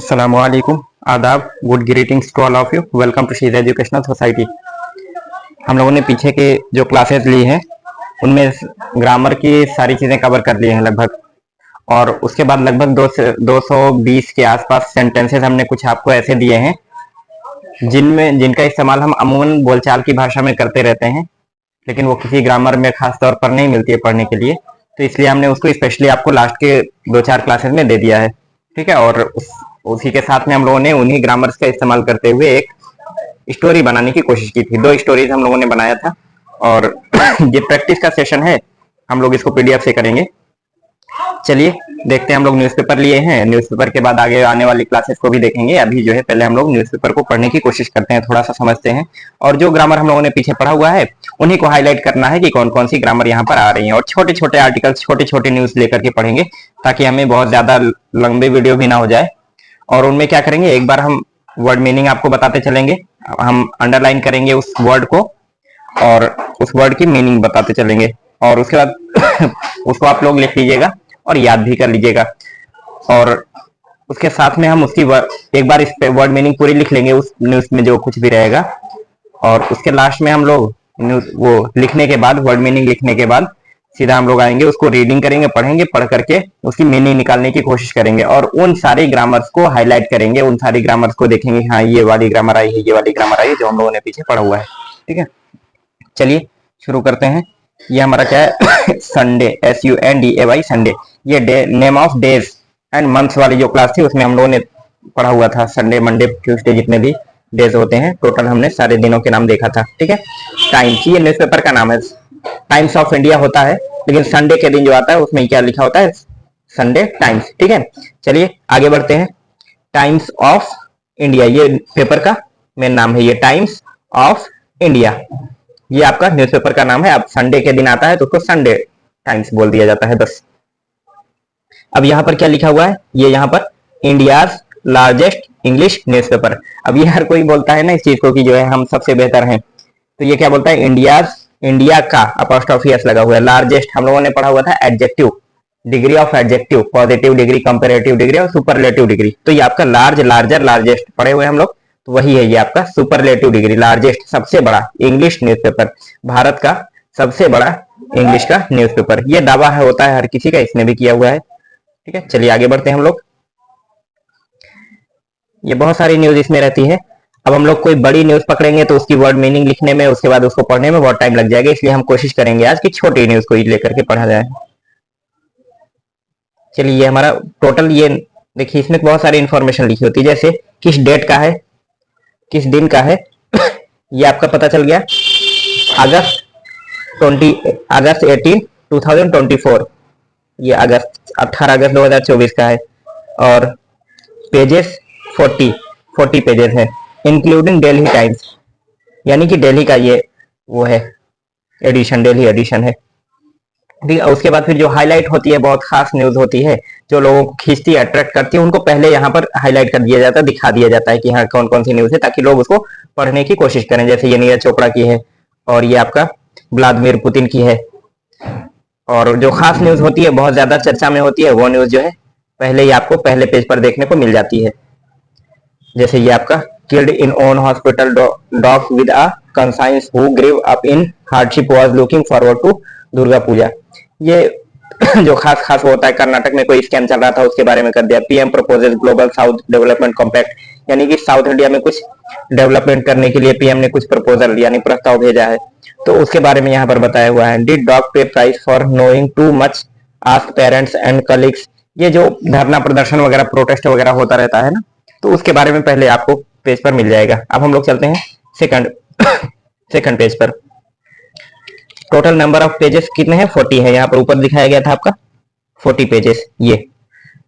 अस्सलामुअलैकुम, आदाब, good greetings to all of you. Welcome to शीज एजुकेशनल सोसाइटी। हम लोगों ने पीछे के जो क्लासेस ली हैं उनमें ग्रामर की सारी चीज़ें कवर कर ली हैं लगभग, और उसके बाद लगभग 220 के आसपास सेंटेंसेस हमने कुछ आपको ऐसे दिए हैं जिनका इस्तेमाल हम अमूमन बोलचाल की भाषा में करते रहते हैं, लेकिन वो किसी ग्रामर में खास तौर पर नहीं मिलती है पढ़ने के लिए। तो इसलिए हमने उसको स्पेशली आपको लास्ट के 2-4 क्लासेस में दे दिया है, ठीक है। और उसी के साथ में हम लोगों ने उन्हीं ग्रामर्स का इस्तेमाल करते हुए एक स्टोरी बनाने की कोशिश की थी। 2 स्टोरीज हम लोगों ने बनाया था, और ये प्रैक्टिस का सेशन है, हम लोग इसको पीडीएफ से करेंगे। चलिए देखते हैं। हम लोग न्यूज़पेपर लिए हैं, न्यूज़पेपर के बाद आगे आने वाली क्लासेस को भी देखेंगे। अभी जो है पहले हम लोग न्यूज़पेपर को पढ़ने की कोशिश करते हैं, थोड़ा सा समझते हैं, और जो ग्रामर हम लोगों ने पीछे पढ़ा हुआ है उन्हीं को हाईलाइट करना है कि कौन कौन सी ग्रामर यहाँ पर आ रही है। और छोटे छोटे आर्टिकल्स, छोटे छोटे न्यूज़ लेकर के पढ़ेंगे, ताकि हमें बहुत ज्यादा लंबे वीडियो भी ना हो जाए। और उनमें क्या करेंगे, एक बार हम वर्ड मीनिंग आपको बताते चलेंगे, हम अंडरलाइन करेंगे उस वर्ड को और उस वर्ड की मीनिंग बताते चलेंगे, और उसके बाद उसको आप लोग लिख लीजिएगा और याद भी कर लीजिएगा। और उसके साथ में हम उसकी एक बार इस पे वर्ड मीनिंग पूरी लिख लेंगे उस न्यूज में जो कुछ भी रहेगा, और उसके लास्ट में हम लोग न्यूज वो लिखने के बाद, वर्ड मीनिंग लिखने के बाद सीधा हम लोग आएंगे, उसको रीडिंग करेंगे, पढ़ेंगे, पढ़ करके उसकी मीनिंग निकालने की कोशिश करेंगे, और उन सारी ग्रामर्स को हाईलाइट करेंगे, उन सारी ग्रामर्स को देखेंगे, हाँ ये वाली ग्रामर आई है, ये वाली ग्रामर आई है, जो हम लोगों ने पीछे पढ़ा हुआ है, ठीक है। चलिए शुरू करते हैं। ये हमारा क्या है, संडे, SUNDAY, संडे। ये day, name of days and months वाली जो क्लास थी उसमें हम लोगों ने पढ़ा हुआ था। संडे, मंडे, ट्यूसडे, जितने भी डेज होते हैं टोटल हमने सारे दिनों के नाम देखा था, ठीक है। टाइम्स, ये न्यूज़पेपर का नाम है, टाइम्स ऑफ इंडिया होता है, लेकिन संडे के दिन जो आता है उसमें क्या लिखा होता है, संडे टाइम्स, ठीक है। चलिए आगे बढ़ते हैं। टाइम्स ऑफ इंडिया, ये पेपर का मेन नाम है, ये टाइम्स ऑफ इंडिया, ये आपका न्यूज़पेपर का नाम है। अब संडे के दिन आता है तो उसको संडे टाइम्स बोल दिया जाता है, बस। अब यहाँ पर क्या लिखा हुआ है, ये यहाँ पर इंडियाज लार्जेस्ट इंग्लिश न्यूज़पेपर। अब ये हर कोई बोलता है ना इस चीज को कि जो है हम सबसे बेहतर हैं, तो ये क्या बोलता है, इंडियाज, इंडिया का अपॉस्ट्रोफी एस लगा हुआ है। लार्जेस्ट हम लोगों ने पढ़ा हुआ था adjective, degree of adjective, positive degree, comparative degree और सुपरलेटिव डिग्री। तो ये आपका लार्ज, लार्जर, लार्जेस्ट पढ़े हुए हम लोग, तो वही है ये आपका सुपरलेटिव डिग्री, लार्जेस्ट, सबसे बड़ा इंग्लिश न्यूज़पेपर, भारत का सबसे बड़ा इंग्लिश का न्यूज़पेपर। ये दावा है, होता है हर किसी का, इसने भी किया हुआ है, ठीक है। चलिए आगे बढ़ते हैं हम लोग। ये बहुत सारी न्यूज इसमें रहती है। अब हम लोग कोई बड़ी न्यूज पकड़ेंगे तो उसकी वर्ड मीनिंग लिखने में, उसके बाद उसको पढ़ने में बहुत टाइम लग जाएगा, इसलिए हम कोशिश करेंगे आज की छोटी न्यूज को लेकर के पढ़ा जाए। चलिए ये हमारा टोटल, ये देखिए इसमें बहुत सारी इंफॉर्मेशन लिखी होती है, जैसे किस डेट का है, किस दिन का है, ये आपका पता चल गया। अगस्त 18, 2024, ये अगस्त 18 अगस्त 2024 का है। और पेजेस 40 पेजेस है, इंक्लूडिंग दिल्ली टाइम्स, यानी कि दिल्ली का ये वो है एडिशन, दिल्ली एडिशन है, ठीक है। उसके बाद फिर जो हाईलाइट होती है, बहुत खास न्यूज होती है जो लोगों को खींचती है, अट्रैक्ट करती है, उनको पहले यहाँ पर हाईलाइट कर दिया जाता है, दिखा दिया जाता है कि हाँ कौन कौन सी न्यूज है, ताकि लोग उसको पढ़ने की कोशिश करें। जैसे ये नीरज चोपड़ा की है, और ये आपका व्लादिमीर पुतिन की है। और जो खास न्यूज होती है, बहुत ज्यादा चर्चा में होती है, वो न्यूज जो है पहले ही आपको पहले पेज पर देखने को मिल जाती है। जैसे ये आपका killed in own hospital doc with a conscience who grew up in hardship was looking forward to Durga Puja. ये जो खास खास होता है, कर्नाटक में कोई स्कैम चल रहा था, उसके बारे में कर दिया। PM proposes global south development compact, यानी कि साउथ इंडिया में कुछ डेवलपमेंट करने के लिए पीएम ने कुछ प्रपोजल यानी प्रस्ताव भेजा है, तो उसके बारे में यहाँ पर बताया हुआ है। डिड डॉग पे price for knowing too much, ask parents and colleagues. ये जो धरना प्रदर्शन वगैरह, प्रोटेस्ट वगैरह होता रहता है ना, तो उसके बारे में पहले आपको पेज पर मिल जाएगा। अब हम लोग चलते हैं सेकंड पेज पर। टोटल नंबर ऑफ पेजेस कितने हैं, 40 है। यहाँ पर ऊपर दिखाया गया था आपका 40 पेजेस। ये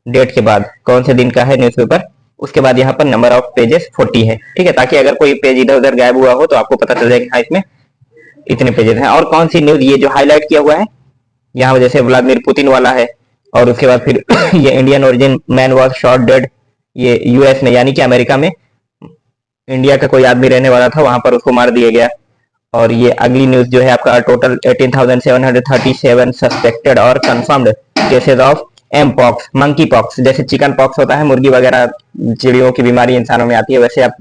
डेट के बाद कौन से दिन का है न्यूज़पेपर, उसके बाद यहाँ पर नंबर ऑफ पेजेस 40 है, ठीक है, ताकि अगर कोई पेज इधर उधर गायब हुआ हो तो आपको पता चल जाए कि हाँ इसमें इतने पेजेस हैं। और कौन सी न्यूज, ये जो हाईलाइट किया हुआ है यहाँ जैसे व्लादिमीर पुतिन वाला है, और उसके बाद फिर ये Indian origin man was shot dead, ये यूएस में यानी कि अमेरिका में इंडिया का कोई आदमी रहने वाला था, वहां पर उसको मार दिया गया। और ये अगली न्यूज जो है आपका, टोटल 18,737 सस्पेक्टेड और confirmed cases of M pox, monkey pox, जैसे चिकन पॉक्स होता है मुर्गी वगैरह चिड़ियों की बीमारी इंसानों में आती है, वैसे अब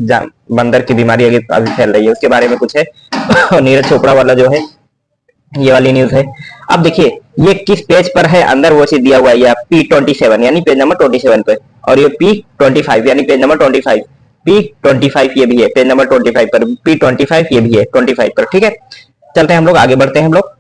बंदर की बीमारी अभी फैल रही है, उसके बारे में कुछ है। और नीरज चोपड़ा वाला जो है ये वाली न्यूज है। अब देखिए ये किस पेज पर है, अंदर वो चीज दिया हुआ है P27 यानी पेज नंबर 27 पे, और ये P25 यानी पेज नंबर 25, P25 ये भी है पेज नंबर 25 पर, P25 ये भी है 25 पर। ठीक है, चलते हैं हम लोग आगे बढ़ते हैं हम लोग।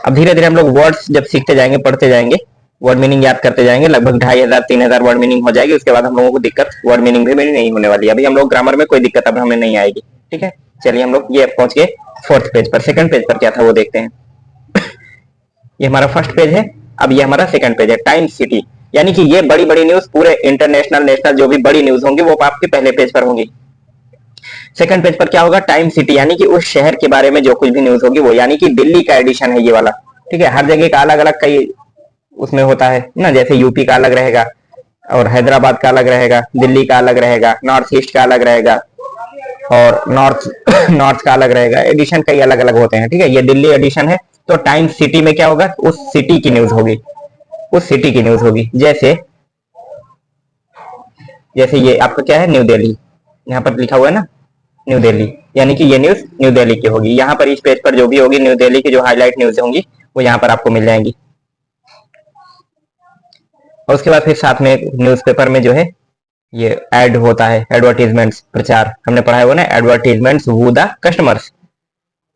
अब धीरे धीरे हम लोग वर्ड्स जब सीखते जाएंगे, पढ़ते जाएंगे, वर्ड मीनिंग याद करते जाएंगे, लगभग 2500-3000 वर्ड मीनिंग हो जाएगी। उसके बाद हम लोगों को दिक्कत वर्ड मीनिंग भी नहीं होने वाली है। अभी हम लोग ग्रामर में कोई दिक्कत अब हमें नहीं आएगी। ठीक है, चलिए हम लोग ये पहुंच गए 4th पेज पर। 2nd पेज पर क्या था वो देखते हैं। ये हमारा 1st पेज है, अब ये हमारा 2nd पेज है। टाइम सिटी, यानी कि ये बड़ी बड़ी न्यूज, पूरे इंटरनेशनल नेशनल जो भी बड़ी न्यूज होंगी वो आपके पहले पेज पर होंगी। 2nd पेज पर क्या होगा, टाइम सिटी, यानी कि उस शहर के बारे में जो कुछ भी न्यूज होगी वो, यानी कि दिल्ली का एडिशन है ये वाला। ठीक है, हर जगह का अलग अलग कई उसमें होता है ना, जैसे यूपी का अलग रहेगा और हैदराबाद का अलग रहेगा, दिल्ली का अलग रहेगा, नॉर्थ ईस्ट का अलग रहेगा और नॉर्थ का अलग रहेगा, एडिशन कई अलग अलग होते हैं। ठीक है, ये दिल्ली एडिशन है, तो टाइम सिटी में क्या होगा, उस सिटी की न्यूज होगी, उस सिटी की न्यूज होगी। जैसे ये आपका क्या है, न्यू दिल्ली, यहाँ पर लिखा हुआ है ना न्यू दिल्ली, यानी कि ये न्यूज न्यू दिल्ली की होगी। यहाँ पर इस पेज पर जो भी होगी न्यू दिल्ली की जो हाईलाइट न्यूज होंगी वो यहाँ पर आपको मिल जाएंगी। और उसके बाद फिर साथ में न्यूज़पेपर में जो है ये ऐड होता है, एडवर्टीजमेंट्स, प्रचार, हमने पढ़ा है वो ना, एडवर्टीजमेंट्स वू द कस्टमर्स,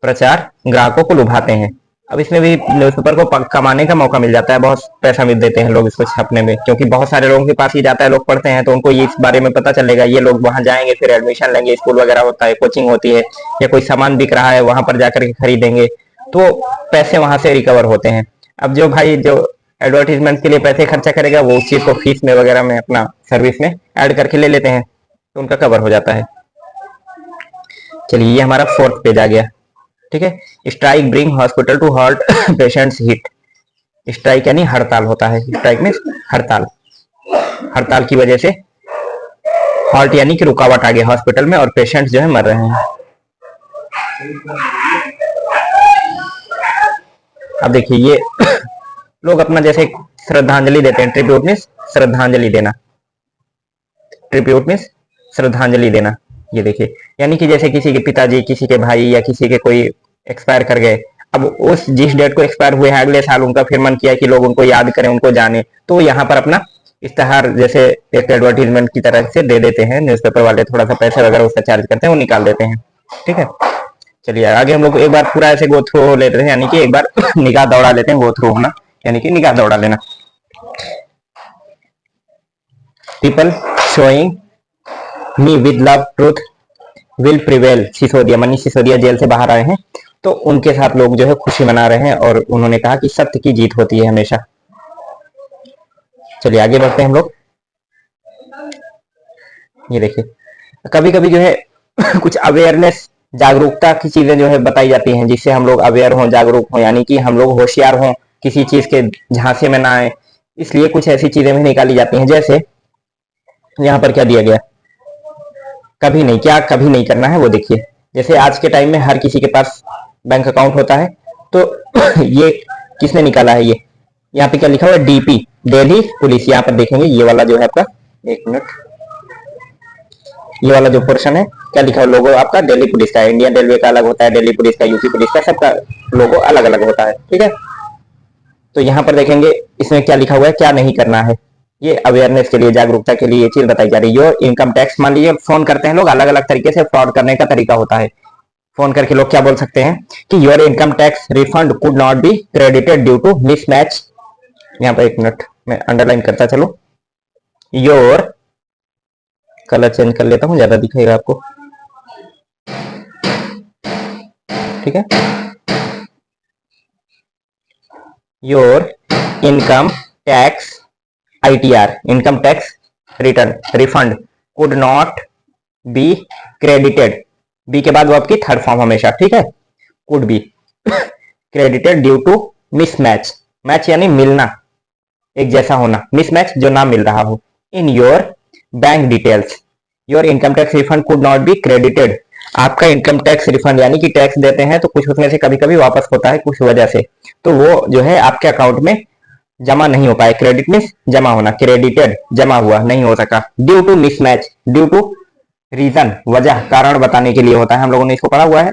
प्रचार ग्राहकों को लुभाते हैं। अब इसमें भी न्यूज़पेपर को कमाने का मौका मिल जाता है, बहुत पैसा मिल देते हैं लोग इसको छापने में, क्योंकि बहुत सारे लोगों के पास ही जाता है, लोग पढ़ते हैं तो उनको ये इस बारे में पता चलेगा, ये लोग वहां जाएंगे, फिर एडमिशन लेंगे, स्कूल वगैरह होता है, कोचिंग होती है, या कोई सामान बिक रहा है वहां पर जाकर के खरीदेंगे, तो पैसे वहां से रिकवर होते हैं। अब जो भाई जो एडवर्टीजमेंट के लिए पैसे खर्चा करेगा वो उस चीज को फीस में वगैरह में अपना सर्विस में ऐड करके ले लेते हैं, तो उनका कवर हो जाता है। चलिए ये हमारा 4th पेज आ गया। ठीक है, strike bring hospital to halt patients hit, strike यानी हड़ताल होता है, स्ट्राइक में हड़ताल, हड़ताल की वजह से हॉल्ट यानी कि रुकावट आ गया हॉस्पिटल में और पेशेंट्स जो है मर रहे हैं। अब देखिए ये लोग अपना जैसे श्रद्धांजलि देते हैं, ट्रिब्यूट मींस श्रद्धांजलि देना, ट्रिब्यूट मींस श्रद्धांजलि देना। ये देखिए, यानी कि जैसे किसी के पिताजी, किसी के भाई या किसी के कोई एक्सपायर कर गए, अब उस जिस डेट को एक्सपायर हुए हैं अगले साल उनका फिर मन किया कि लोग उनको याद करें, उनको जाने, तो यहाँ पर अपना इश्तेहार जैसे एक एडवर्टीजमेंट की तरह से दे देते हैं, न्यूज़पेपर वाले थोड़ा सा पैसे वगैरह उसका चार्ज करते हैं, वो निकाल देते हैं। ठीक है, चलिए आगे हम लोग एक बार पूरा ऐसे गो थ्रू हो लेते हैं, यानी कि एक बार निगाह दौड़ा लेते हैं, गो थ्रू होना यानी कि निगाह दौड़ा लेना। People showing me with love truth will prevail, Sisodia, Manish Sisodia jail से बाहर आए हैं, तो उनके साथ लोग जो है खुशी मना रहे हैं और उन्होंने कहा कि सत्य की जीत होती है हमेशा। चलिए आगे बढ़ते हैं हम लोग। ये देखिए कभी कभी जो है कुछ अवेयरनेस, जागरूकता की चीजें जो है बताई जाती हैं, जिससे हम लोग अवेयर हों, जागरूक हों, यानी कि हम लोग होशियार हों, किसी चीज के झांसे में ना आए, इसलिए कुछ ऐसी चीजें भी निकाली जाती हैं। जैसे यहाँ पर क्या दिया गया, कभी नहीं, क्या कभी नहीं करना है वो देखिए। जैसे आज के टाइम में हर किसी के पास बैंक अकाउंट होता है, तो ये किसने निकाला है, ये यहाँ पे क्या लिखा हुआ है, डीपी, दिल्ली पुलिस। यहाँ पर देखेंगे ये वाला जो है आपका, एक मिनट, ये वाला जो पोर्शन है क्या लिखा हुआ, लोगो आपका दिल्ली पुलिस का है, इंडियन रेलवे का अलग होता है, दिल्ली पुलिस का, यूपी पुलिस का, सबका लोगो अलग अलग होता है। ठीक है, तो यहाँ पर देखेंगे इसमें क्या लिखा हुआ है, क्या नहीं करना है, ये अवेयरनेस के लिए, जागरूकता के लिए ये चीज बताई जा रही है। योर इनकम टैक्स, मान लीजिए फोन करते हैं लोग, अलग अलग तरीके से फ्रॉड करने का तरीका होता है। फोन करके लोग क्या बोल सकते हैं कि your income tax refund could not be credited due to mismatch, यहाँ पर एक मिनट मैं अंडरलाइन करता चलो, योर, कलर चेंज कर लेता हूं ज्यादा दिखेगा आपको। ठीक है, your income tax ITR, income tax return refund could not be credited, be के बाद वो आपकी थर्ड फॉर्म हमेशा, ठीक है, could be credited due to mismatch, match यानी मिलना, एक जैसा होना, मिसमैच जो ना मिल रहा हो, इन your bank details, your income tax refund could not be credited. आपका इनकम टैक्स रिफंड यानी कि टैक्स देते हैं तो कुछ उसमें से कभी कभी वापस होता है कुछ वजह से, तो वो जो है आपके अकाउंट में जमा नहीं हो पाए। क्रेडिट मीन्स जमा होना, क्रेडिटेड जमा हुआ नहीं हो सका। Due to mismatch, due to reason वजह कारण बताने के लिए होता है, हम लोगों ने इसको पढ़ा हुआ है।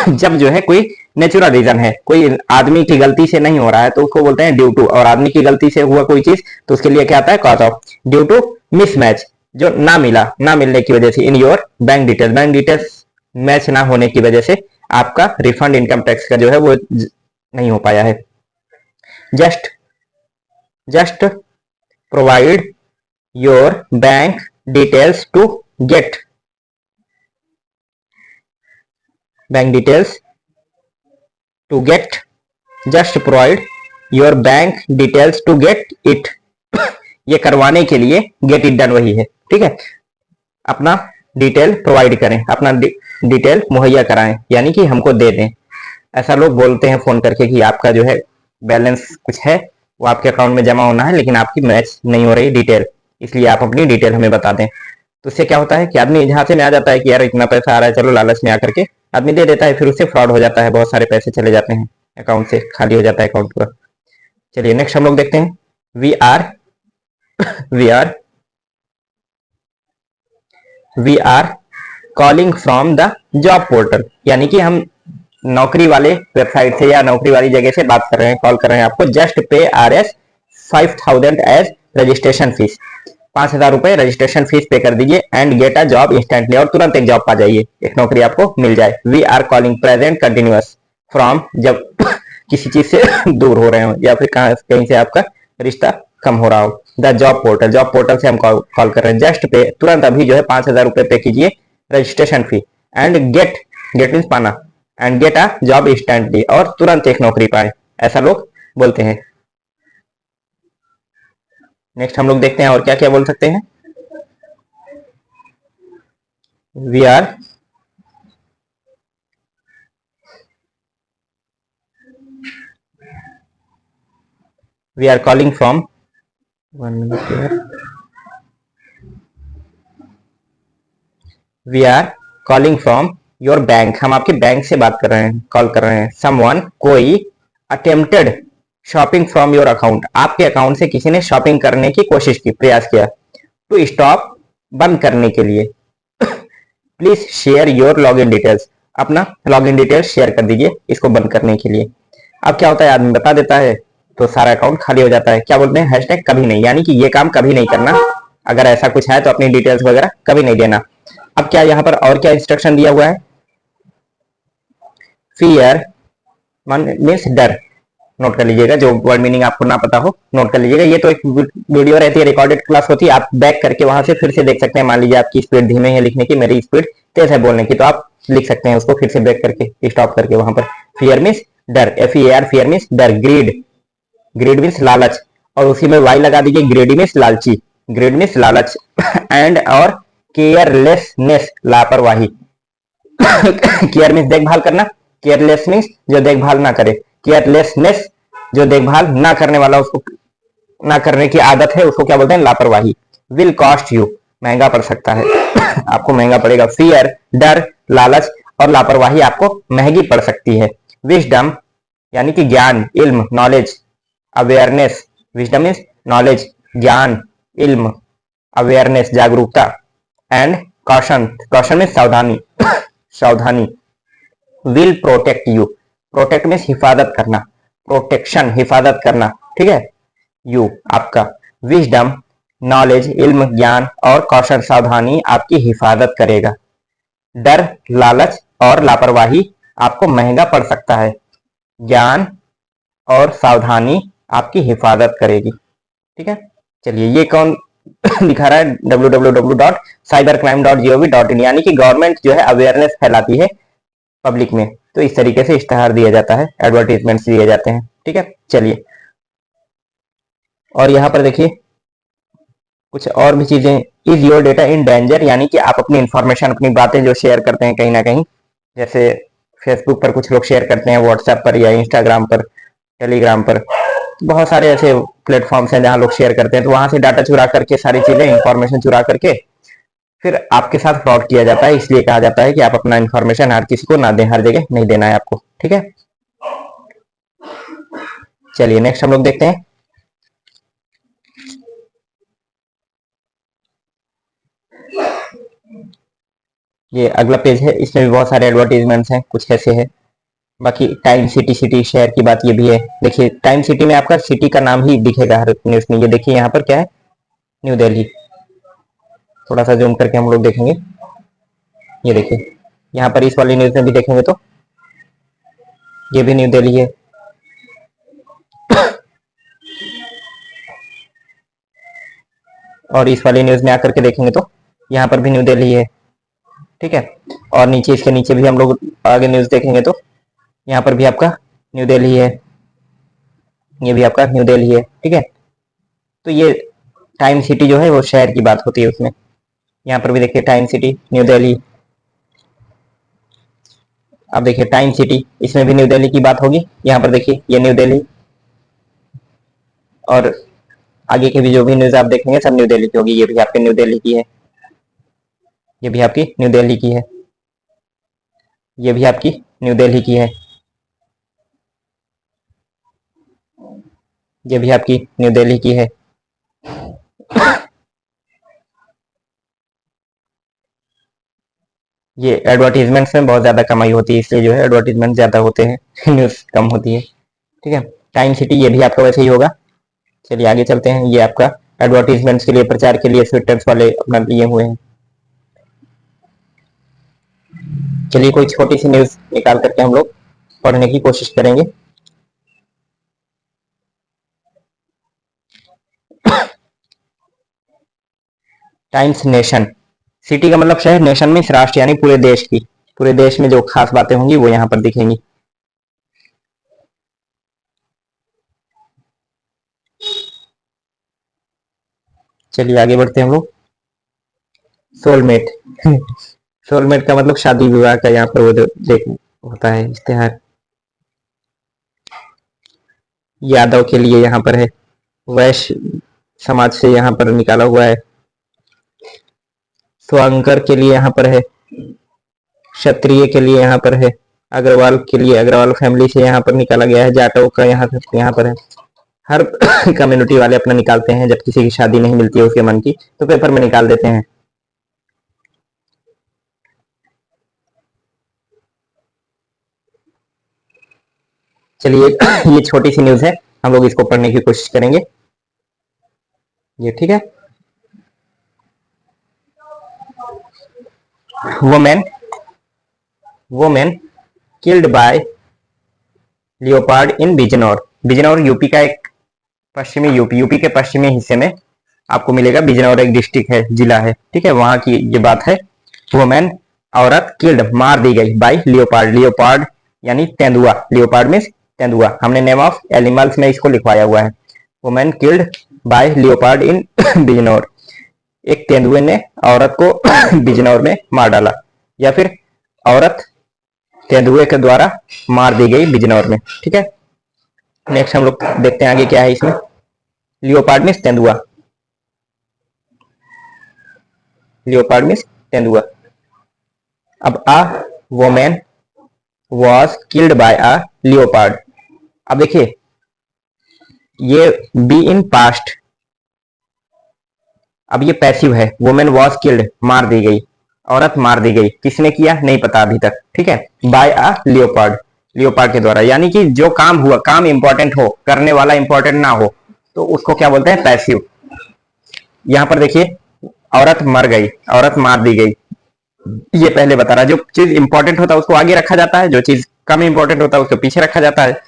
जब जो है कोई नेचुरल रीजन है, कोई आदमी की गलती से नहीं हो रहा है तो उसको बोलते हैं ड्यू टू, और आदमी की गलती से हुआ कोई चीज तो उसके लिए क्या आता है cause of. Due to mismatch, जो ना मिला, ना मिलने की वजह से। In your bank details, bank details match ना होने की वजह से आपका रिफंड इनकम टैक्स का जो है वो नहीं हो पाया है। Just provide your bank details to get, bank details to get, just provide your bank details to get it. ये करवाने के लिए गेट इट डन वही है, ठीक है। अपना डिटेल प्रोवाइड करें, अपना डिटेल मुहैया कराएं, यानी कि हमको दे दें। ऐसा लोग बोलते हैं फोन करके कि आपका जो है बैलेंस कुछ है वो आपके अकाउंट में जमा होना है लेकिन आपकी मैच नहीं हो रही डिटेल, इसलिए आप अपनी डिटेल हमें बता दें। तो उससे क्या होता है कि आदमी झांसे में आ जाता है कि यार इतना पैसा आ रहा है, चलो लालच में आकर के आदमी दे देता है, फिर उससे फ्रॉड हो जाता है, बहुत सारे पैसे चले जाते हैं अकाउंट से, खाली हो जाता है अकाउंट पूरा। चलिए नेक्स्ट हम लोग देखते हैं। We are calling from the job portal, यानी कि हम नौकरी वाले वेबसाइट से या नौकरी वाली जगह से बात कर रहे हैं, कॉल कर रहे हैं आपको। जस्ट पे RS 5000 एज रजिस्ट्रेशन फीस, 5000 रुपए रजिस्ट्रेशन फीस पे कर दीजिए and get a job instantly, और तुरंत एक जॉब पा जाइए, एक नौकरी आपको मिल जाए। We are calling present continuous from, जब किसी चीज से दूर हो रहे हो या फिर कहीं से आपका रिश्ता कम हो रहा हो। The job portal, job portal से हम कॉल कर रहे हैं। जस्ट पे, तुरंत अभी जो है 5000 रुपए पे कीजिए registration fee and get means पाना, and get a job instantly, और तुरंत एक नौकरी पाए, ऐसा लोग बोलते हैं। नेक्स्ट हम लोग देखते हैं और क्या क्या बोल सकते हैं। We are calling from, 1 minute here, we are calling from your bank, हम आपके बैंक से बात कर रहे हैं, कॉल कर रहे हैं। समवन, कोई, attempted shopping from your account, आपके अकाउंट से किसी ने शॉपिंग करने की कोशिश की, प्रयास किया। टू स्टॉप, बंद करने के लिए। Please share your login details, अपना लॉगिन डिटेल्स शेयर कर दीजिए इसको बंद करने के लिए। अब क्या होता है, आदमी बता देता है तो सारा अकाउंट खाली हो जाता है। क्या बोलते हैं, हैशटैग कभी नहीं, यानी कि ये काम कभी नहीं करना, अगर ऐसा कुछ है तो अपनी डिटेल्स वगैरह कभी नहीं देना। अब क्या यहाँ पर और क्या इंस्ट्रक्शन दिया हुआ है। फियर मीन्स डर, नोट कर लीजिएगा, जो वर्ड मीनिंग आपको ना पता हो नोट कर लीजिएगा। ये तो एक वीडियो रहती है, रिकॉर्डेड क्लास होती है, आप बैक करके वहां से फिर से देख सकते हैं। मान लीजिए आपकी स्पीड धीमे है लिखने की, मेरी स्पीड तेज है बोलने की, तो आप लिख सकते हैं उसको फिर से बैक करके, स्टॉप करके वहां पर। फियर मीन्स डर, FEAR, फियर मीन्स डर। ग्रीड, ग्रीड मीन्स लालच, और उसी में वाई लगा दीजिए, ग्रीडी मीन्स लालची, ग्रीड मीन्स लालच। एंड और केयरलेसनेस, लापरवाही। केयर मीन्स देखभाल करना, केयरलेस मीन्स जो देखभाल ना करे, केयरलेसनेस जो देखभाल ना करने वाला, उसको ना करने की आदत है, उसको क्या बोलते हैं, लापरवाही। विल कॉस्ट यू, महंगा पड़ सकता है, आपको महंगा पड़ेगा। फियर, डर, लालच और लापरवाही आपको महंगी पड़ सकती है। विजडम यानी कि ज्ञान, इल्म, knowledge. Awareness, wisdom means knowledge, ज्ञान, इल्म, अवेयरनेस जागरूकता। एंड कॉशन, कॉशन मीन्स सावधानी, सावधानी। Will protect you, protect means हिफाजत करना, प्रोटेक्शन हिफाजत करना, ठीक है। यू आपका। विजडम नॉलेज, इल्म, ज्ञान, और कौशल सावधानी आपकी हिफाजत करेगा। डर, लालच और लापरवाही आपको महंगा पड़ सकता है, ज्ञान और सावधानी आपकी हिफाजत करेगी, ठीक है। चलिए ये कौन दिखा रहा है, www.cybercrime.gov.in, यानी कि गवर्नमेंट जो है अवेयरनेस फैलाती है पब्लिक में, तो इस तरीके से इश्तेहार दिया जाता है, एडवर्टीजमेंट्स दिए जाते हैं, ठीक है। चलिए और यहाँ पर देखिए कुछ और भी चीजें। Is your data in danger, यानी कि आप अपनी इंफॉर्मेशन, अपनी बातें जो शेयर करते हैं कहीं ना कहीं, जैसे फेसबुक पर कुछ लोग शेयर करते हैं, व्हाट्सएप पर या इंस्टाग्राम पर, टेलीग्राम पर, बहुत सारे ऐसे प्लेटफॉर्म्स हैं जहां लोग शेयर करते हैं, तो वहां से डाटा चुरा करके, सारी चीजें इंफॉर्मेशन चुरा करके फिर आपके साथ फ्रॉड किया जाता है, इसलिए कहा जाता है कि आप अपना इंफॉर्मेशन हर किसी को ना दें, हर जगह नहीं देना है आपको, ठीक है। चलिए नेक्स्ट हम लोग देखते हैं। ये अगला पेज है, इसमें भी बहुत सारे एडवर्टीजमेंट्स हैं, कुछ ऐसे है। बाकी टाइम सिटी, सिटी शहर की बात ये भी है। देखिए टाइम सिटी में आपका सिटी का नाम ही दिखेगा हर न्यूज में। ये देखिए यहाँ पर क्या है, न्यू दिल्ली। थोड़ा सा जूम करके हम लोग देखेंगे, ये देखिए यहाँ पर इस वाली न्यूज में भी देखेंगे तो ये भी न्यू दिल्ली है। और इस वाली न्यूज में आकर के देखेंगे तो यहाँ पर भी न्यू दिल्ली है, ठीक है। और नीचे, इसके नीचे भी हम लोग आगे न्यूज देखेंगे तो यहाँ पर भी आपका न्यू दिल्ली है, ये भी आपका न्यू दिल्ली है, ठीक है। तो ये टाइम सिटी जो है वो शहर की बात होती है उसमें। यहाँ पर भी देखिए टाइम सिटी न्यू दिल्ली। अब देखिए टाइम सिटी, इसमें भी न्यू दिल्ली की बात होगी। यहाँ पर देखिए ये न्यू दिल्ली, और आगे के भी जो भी न्यूज आप देखेंगे सब न्यू दिल्ली की होगी। ये भी आपके न्यू दिल्ली की है, ये भी आपकी न्यू दिल्ली की है, ये भी आपकी न्यू दिल्ली की है, ये भी आपकी न्यू दिल्ली की है। ये एडवर्टीजमेंट्स में बहुत ज्यादा कमाई होती है, इसलिए जो है एडवर्टीजमेंट ज्यादा होते हैं न्यूज कम होती है, ठीक है। टाइम सिटी ये भी आपका वैसे ही होगा। चलिए आगे चलते हैं। ये आपका एडवर्टीजमेंट्स के लिए, प्रचार के लिए स्वेटर्स वाले अपना लिए हुए हैं। चलिए कोई छोटी सी न्यूज निकाल करके हम लोग पढ़ने की कोशिश करेंगे। टाइम्स नेशन, सिटी का मतलब शहर, नेशन में राष्ट्र यानी पूरे देश की, पूरे देश में जो खास बातें होंगी वो यहाँ पर दिखेंगी। चलिए आगे बढ़ते हैं हम लोग। सोलमेट सोलमेट का मतलब शादी विवाह का यहाँ पर वो जो देख होता है इश्तेहार। यादव के लिए यहाँ पर है, वैश्य समाज से यहाँ पर निकाला हुआ है। स्वांकर के लिए यहाँ पर है, क्षत्रिय के लिए यहाँ पर है, अग्रवाल के लिए, अग्रवाल फैमिली से यहाँ पर निकाला गया है। जाटव का यहाँ पर है। हर कम्युनिटी वाले अपना निकालते हैं, जब किसी की शादी नहीं मिलती है उसके मन की तो पेपर में निकाल देते हैं। चलिए ये छोटी सी न्यूज है, हम लोग इसको पढ़ने की कोशिश करेंगे, ये ठीक है। Women killed by leopard in Bijnor. Bijnor UP का एक पश्चिमी, यूपी के पश्चिमी हिस्से में आपको मिलेगा। बिजनौर एक डिस्ट्रिक्ट है, जिला है, ठीक है, वहां की ये बात है। वुमेन औरत किल्ड मार दी गई बाय लियोपार्ड, लियोपार्ड यानी तेंदुआ, लियोपार्ड मीन्स तेंदुआ। हमने नेम ऑफ एनिमल्स में इसको लिखवाया हुआ है। वुमेन किल्ड बाय लियोपार्ड इन बिजनौर, एक तेंदुए ने औरत को बिजनौर में मार डाला, या फिर औरत तेंदुए के द्वारा मार दी गई बिजनौर में, ठीक है। नेक्स्ट हम लोग देखते हैं आगे क्या है इसमें। लियोपार्ड मीन्स तेंदुआ, लियोपार्ड मीन्स तेंदुआ। अब a women was killed by a leopard. अब देखिए ये बी इन पास्ट, अब ये पैसिव है। वुमेन वॉज किल्ड मार दी गई, औरत मार दी गई, किसने किया नहीं पता अभी तक, ठीक है। बाय अ लियोपार्ड, लियोपार्ड के द्वारा, यानी कि जो काम हुआ, काम इंपॉर्टेंट हो, करने वाला इंपॉर्टेंट ना हो तो उसको क्या बोलते हैं, पैसिव। यहां पर देखिए औरत मर गई, औरत मार दी गई, ये पहले बता रहा। जो चीज इंपॉर्टेंट होता है उसको आगे रखा जाता है, जो चीज कम इंपॉर्टेंट होता है उसको पीछे रखा जाता है।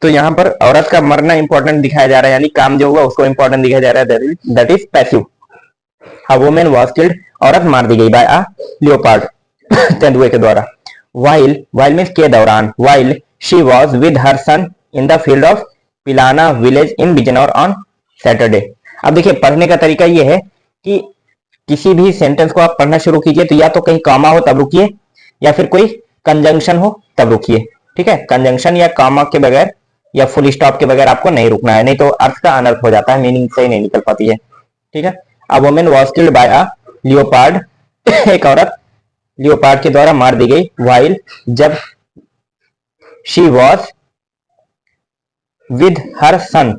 तो यहाँ पर औरत का मरना इंपॉर्टेंट दिखाया जा रहा है, यानी काम जो हुआ उसको इंपॉर्टेंट दिखाया जा रहा है, that is passive. A woman was killed, औरत मार दी गई बाय अ लियोपार्ड, तेंदुए के द्वारा। while मीन्स के दौरान, while she was with her son in the field of पिलाना village in Bijnor on Saturday. अब देखिए पढ़ने का तरीका ये है कि किसी भी सेंटेंस को आप पढ़ना शुरू कीजिए तो या तो कहीं कॉमा हो तब रुकिए, या फिर कोई कंजंक्शन हो तब रुकिए, ठीक है। कंजंक्शन या कॉमा के बगैर या फुल स्टॉप के बगैर आपको नहीं रुकना है, नहीं तो अर्थ का अनर्थ हो जाता है, मीनिंग सही नहीं निकल पाती है, ठीक है। A woman was killed by a leopard एक औरत लियोपार्ड के द्वारा मार दी गई while जब she was with her son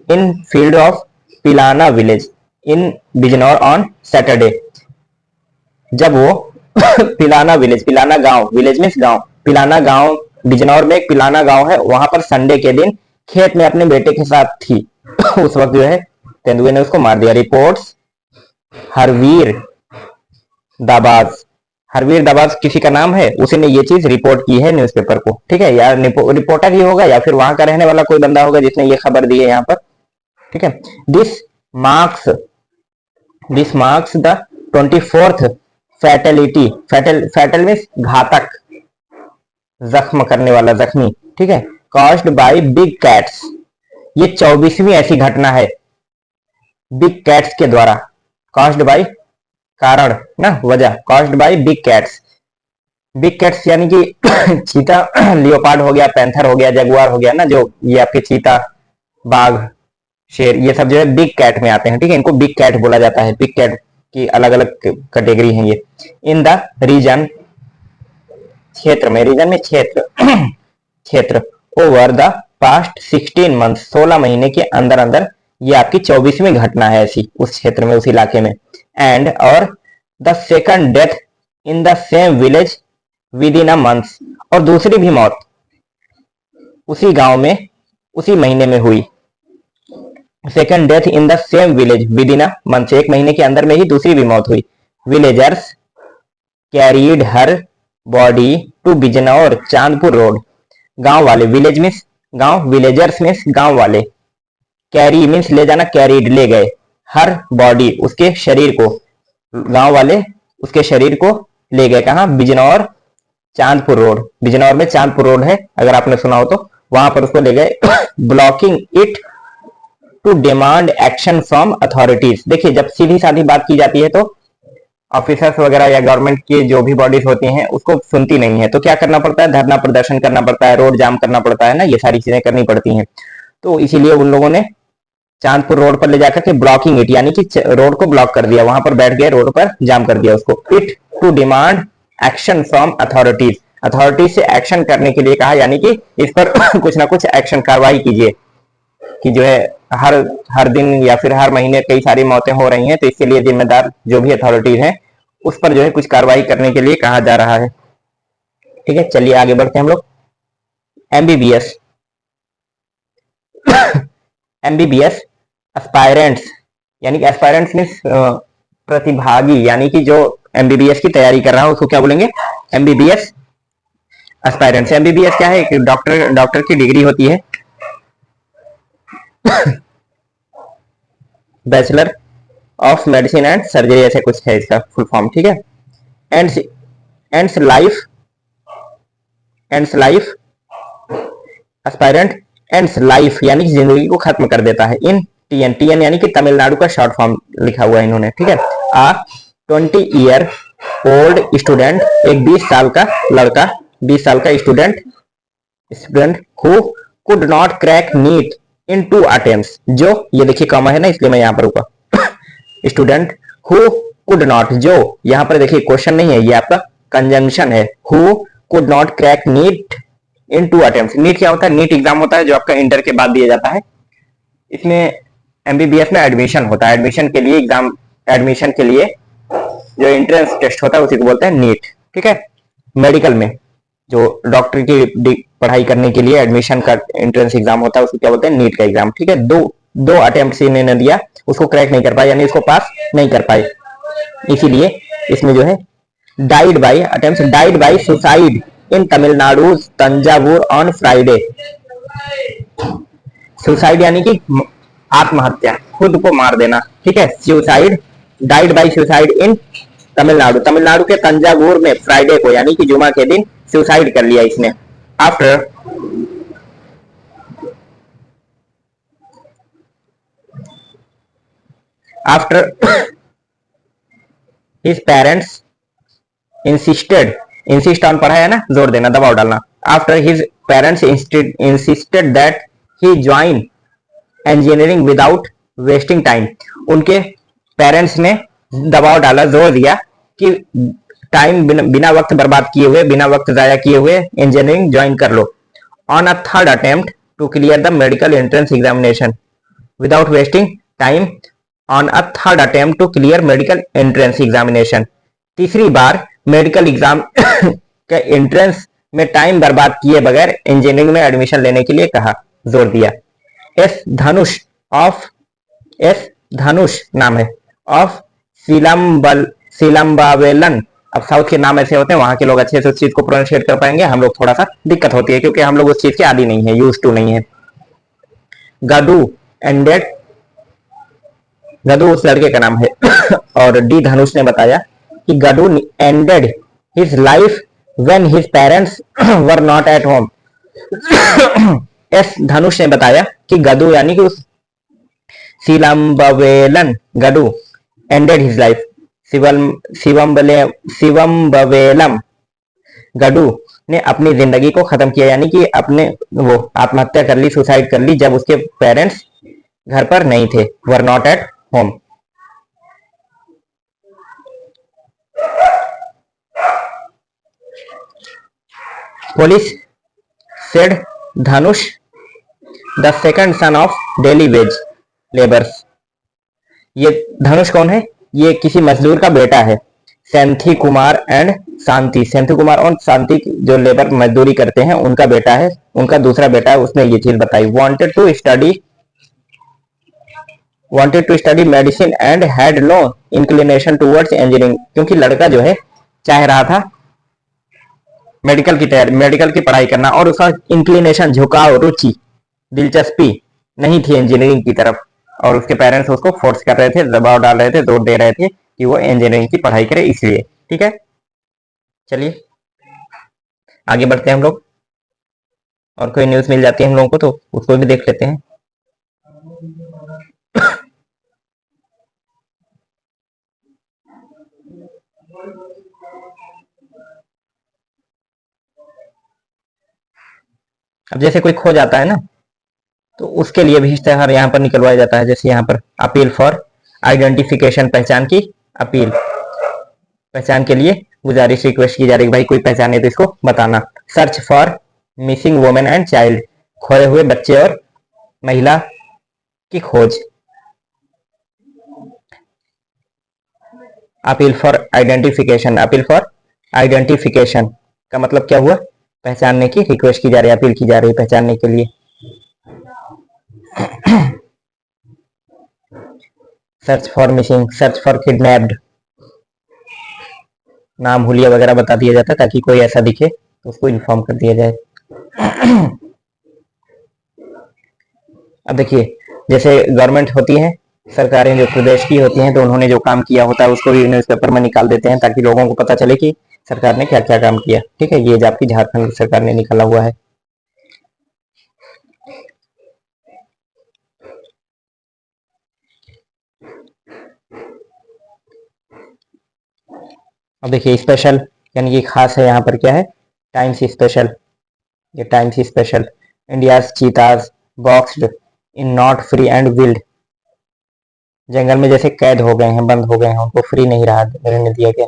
in field of Pilana village in Bijnor on Saturday। जब वो पिलाना विलेज, पिलाना गांव, विलेज मीन्स गांव, पिलाना गांव, बिजनौर में एक पिलाना गांव है, वहां पर संडे के दिन खेत में अपने बेटे के साथ थी। उस वक्त जो है तेंदुए ने उसको मार दिया। रिपोर्ट्स हरवीर दाबाज, हरवीर दाबाज किसी का नाम है, उसी ने ये चीज रिपोर्ट की है न्यूज़पेपर को, ठीक है, या रिपोर्टर ही होगा या फिर वहां का रहने वाला कोई बंदा होगा जिसने ये खबर दी है यहाँ पर, ठीक है। This marks the 24th fatality, fatal means घातक, जख्म करने वाला, जख्मी, ठीक है, कॉज्ड बाय बिग कैट्स। ये 24वीं ऐसी घटना है बिग कैट्स के द्वारा, कॉज्ड बाय कारण ना, वजह, caused by big cats. Big cats यानी कि चीता, लियोपार्ड हो गया, पैंथर हो गया, जगुआर हो गया ना, जो ये आपके चीता, बाघ, शेर, ये सब जो है बिग कैट में आते हैं, ठीक है, इनको बिग कैट बोला जाता है। बिग कैट की अलग अलग कैटेगरी है ये। इन द रीजन, क्षेत्र में, रीजन में क्षेत्र, क्षेत्र, ओवर द पास्ट 16 मंथ, 16 महीने के अंदर अंदर ये आपकी 24वीं घटना है ऐसी उस क्षेत्र में, उस इलाके में। एंड और the second death in the same village with in a month, और दूसरी भी मौत उसी गांव में उसी महीने में हुई। Second death in the same village with in a month, एक महीने के अंदर में ही दूसरी भी मौत हुई। Villagers carried her body to Bijnor Chandpur road, गांव वाले, विलेज मीन्स गांव, विलेजर्स मीन्स गांव वाले, कैरी मीन्स ले जाना, कैरीड ले गए, हर बॉडी उसके शरीर को, गांव वाले उसके शरीर को ले गए कहां, बिजनौर चांदपुर रोड, बिजनौर में चांदपुर रोड है अगर आपने सुना हो तो, वहां पर उसको ले गए, blocking it to demand action from authorities. देखिए जब सीधी साधी बात की जाती है तो ऑफिसर्स वगैरह या गवर्नमेंट की जो भी बॉडीज होती हैं उसको सुनती नहीं है, तो क्या करना पड़ता है, धरना प्रदर्शन करना पड़ता है, रोड जाम करना पड़ता है ना, ये सारी चीजें करनी पड़ती हैं। तो इसीलिए उन लोगों ने चांदपुर रोड पर ले जाकर के ब्लॉकिंग इट, यानी कि रोड को ब्लॉक कर दिया, वहां पर बैठ गए, रोड पर जाम कर दिया उसको। It to demand action from authorities, authorities से एक्शन करने के लिए कहा, यानी कि इस पर कुछ ना कुछ एक्शन, कार्रवाई कीजिए, कि जो है हर दिन या फिर हर महीने कई सारी मौतें हो रही हैं, तो इसके लिए जिम्मेदार जो भी अथॉरिटीज हैं उस पर जो है कुछ कार्रवाई करने के लिए कहा जा रहा है, ठीक है। चलिए आगे बढ़ते हैं हम लोग। एमबीबीएस, एमबीबीएस एस्पायरेंट्स, यानी कि एस्पायरेंट्स मीन्स प्रतिभागी, यानी कि जो एमबीबीएस की तैयारी कर रहा है उसको क्या बोलेंगे, एमबीबीएस एस्पायरेंट्स। एमबीबीएस क्या है, एक डॉक्टर की डिग्री होती है, bachelor of medicine and surgery, ऐसे कुछ है इसका फुल फॉर्म, ठीक है। Ends life aspirant ends life, यानी कि जिंदगी को खत्म कर देता है, इन टीएन, टीएन यानी कि तमिलनाडु का शॉर्ट फॉर्म लिखा हुआ है इन्होंने, ठीक है। 20 ईयर ओल्ड स्टूडेंट, एक 20 साल का लड़का, 20 साल का student who could not crack NEET in 2 attempts, जो ये देखिए कॉमा है ना इसलिए मैं यहां पर रुका, स्टूडेंट हु कुड नॉट, जो यहां पर देखिए क्वेश्चन नहीं है, ये आपका कंजंक्शन है, who could not crack NEET in 2 attempts. NEET क्या होता है, नीट एग्जाम होता है जो आपका इंटर के बाद दिया जाता है, इसमें एमबीबीएस में एडमिशन होता है, एडमिशन के लिए एग्जाम, एडमिशन के लिए जो एंट्रेंस टेस्ट होता है उसी को बोलते हैं नीट, ठीक है। मेडिकल में जो डॉक्टर की पढ़ाई करने के लिए एडमिशन का एंट्रेंस एग्जाम होता है उसको क्या बोलते हैं, नीट का एग्जाम, ठीक है। दो अटेम्प्ट इन्होंने दिया, उसको क्रैक नहीं कर पाए, यानी उसको पास नहीं कर पाए, इसीलिए इसमें जो है died by suicide in Tamil Nadu Thanjavur on Friday. Suicide यानी कि आत्महत्या, खुद को मार देना, ठीक है। Suicide, died by suicide in Tamil Nadu के तंजावुर में फ्राइडे को, यानी कि जुमा के दिन सुसाइड कर लिया इसने। After his parents insist on पढ़ा है ना, जोर देना, दबाव डालना। After his parents insisted that he join engineering without wasting time, उनके पेरेंट्स ने दबाव डाला, जोर दिया कि टाइम बिना वक्त बर्बाद किए हुए, बिना वक्त जाया किए हुए इंजीनियरिंग ज्वाइन कर लो। On a third attempt to clear the medical entrance examination without wasting time, on a third attempt to clear medical entrance examination, तीसरी बार मेडिकल एग्जाम के एंट्रेंस में टाइम बर्बाद किए बगैर इंजीनियरिंग में एडमिशन लेने के लिए कहा, जोर दिया। एस धनुष ऑफ, एस धनुष नाम है, ऑफ सिलम्बावेलन। अब साउथ के नाम ऐसे होते हैं, वहां के लोग अच्छे से उस चीज को प्रोनाउंसिएट कर पाएंगे, हम लोग थोड़ा सा दिक्कत होती है क्योंकि हम लोग उस चीज के आदी नहीं है, यूज टू नहीं है। गडू एंडेड, गडू उस लड़के का नाम है और डी धनुष ने बताया कि Gadu ended his life when his parents were not at home. एस धनुष ने बताया कि गडू यानी कि उस Silambavelan Gadu ended his life, Shivambavelam Gadu ने अपनी जिंदगी को खत्म किया, यानी कि अपने वो आत्महत्या कर ली, सुसाइड कर ली जब उसके पेरेंट्स घर पर नहीं थे, वर not at home. Police said Dhanush the second son of daily veg labours. ये धनुष कौन है? ये किसी मजदूर का बेटा है। सेंथी कुमार एंड शांति, सेंथी कुमार और शांति जो लेबर मजदूरी करते हैं उनका बेटा है, उनका दूसरा बेटा है, उसने ये चीज बताई। Wanted to study medicine and had no inclination towards engineering, क्योंकि लड़का जो है चाह रहा था मेडिकल की तैयारी, मेडिकल की पढ़ाई करना, और उसका इंक्लिनेशन, झुकाव, रुचि, दिलचस्पी नहीं थी इंजीनियरिंग की तरफ, और उसके पेरेंट्स उसको फोर्स कर रहे थे, दबाव डाल रहे थे, जोर दे रहे थे कि वो इंजीनियरिंग की पढ़ाई करे, इसलिए। ठीक है, चलिए आगे बढ़ते हैं हम लोग, और कोई न्यूज मिल जाती है हम लोगों को तो उसको भी देख लेते हैं। अब जैसे कोई खो जाता है ना, तो उसके लिए भी इश्तेहार यहाँ पर निकलवाया जाता है। जैसे यहाँ पर अपील फॉर आइडेंटिफिकेशन, पहचान की अपील, पहचान के लिए गुजारिश, रिक्वेस्ट की जा रही है, भाई कोई पहचाने तो इसको बताना। Search for missing women and child, खोए हुए बच्चे और महिला की खोज। Appeal for identification, appeal for identification का मतलब क्या हुआ? पहचानने की रिक्वेस्ट की जा रही है, अपील की जा रही है पहचानने के लिए। Search for missing, search for kidnapped, नाम हुलिया वगैरह बता दिया जाता है ताकि कोई ऐसा दिखे तो उसको इन्फॉर्म कर दिया जाए। अब देखिए, जैसे गवर्नमेंट होती है, सरकारें जो प्रदेश की होती हैं, तो उन्होंने जो काम किया होता है उसको भी न्यूज़पेपर में निकाल देते हैं ताकि लोगों को पता चले कि सरकार ने क्या क्या काम किया। ठीक है, ये आपकी झारखंड सरकार ने निकाला हुआ है। अब देखिए, स्पेशल यानी कि खास है, यहाँ पर क्या है? टाइम्स स्पेशल, ये Times special. India's cheetahs boxed in not free and wild, जंगल में जैसे कैद हो गए हैं, बंद हो गए हैं, उनको फ्री नहीं रहा रहने दिया गया।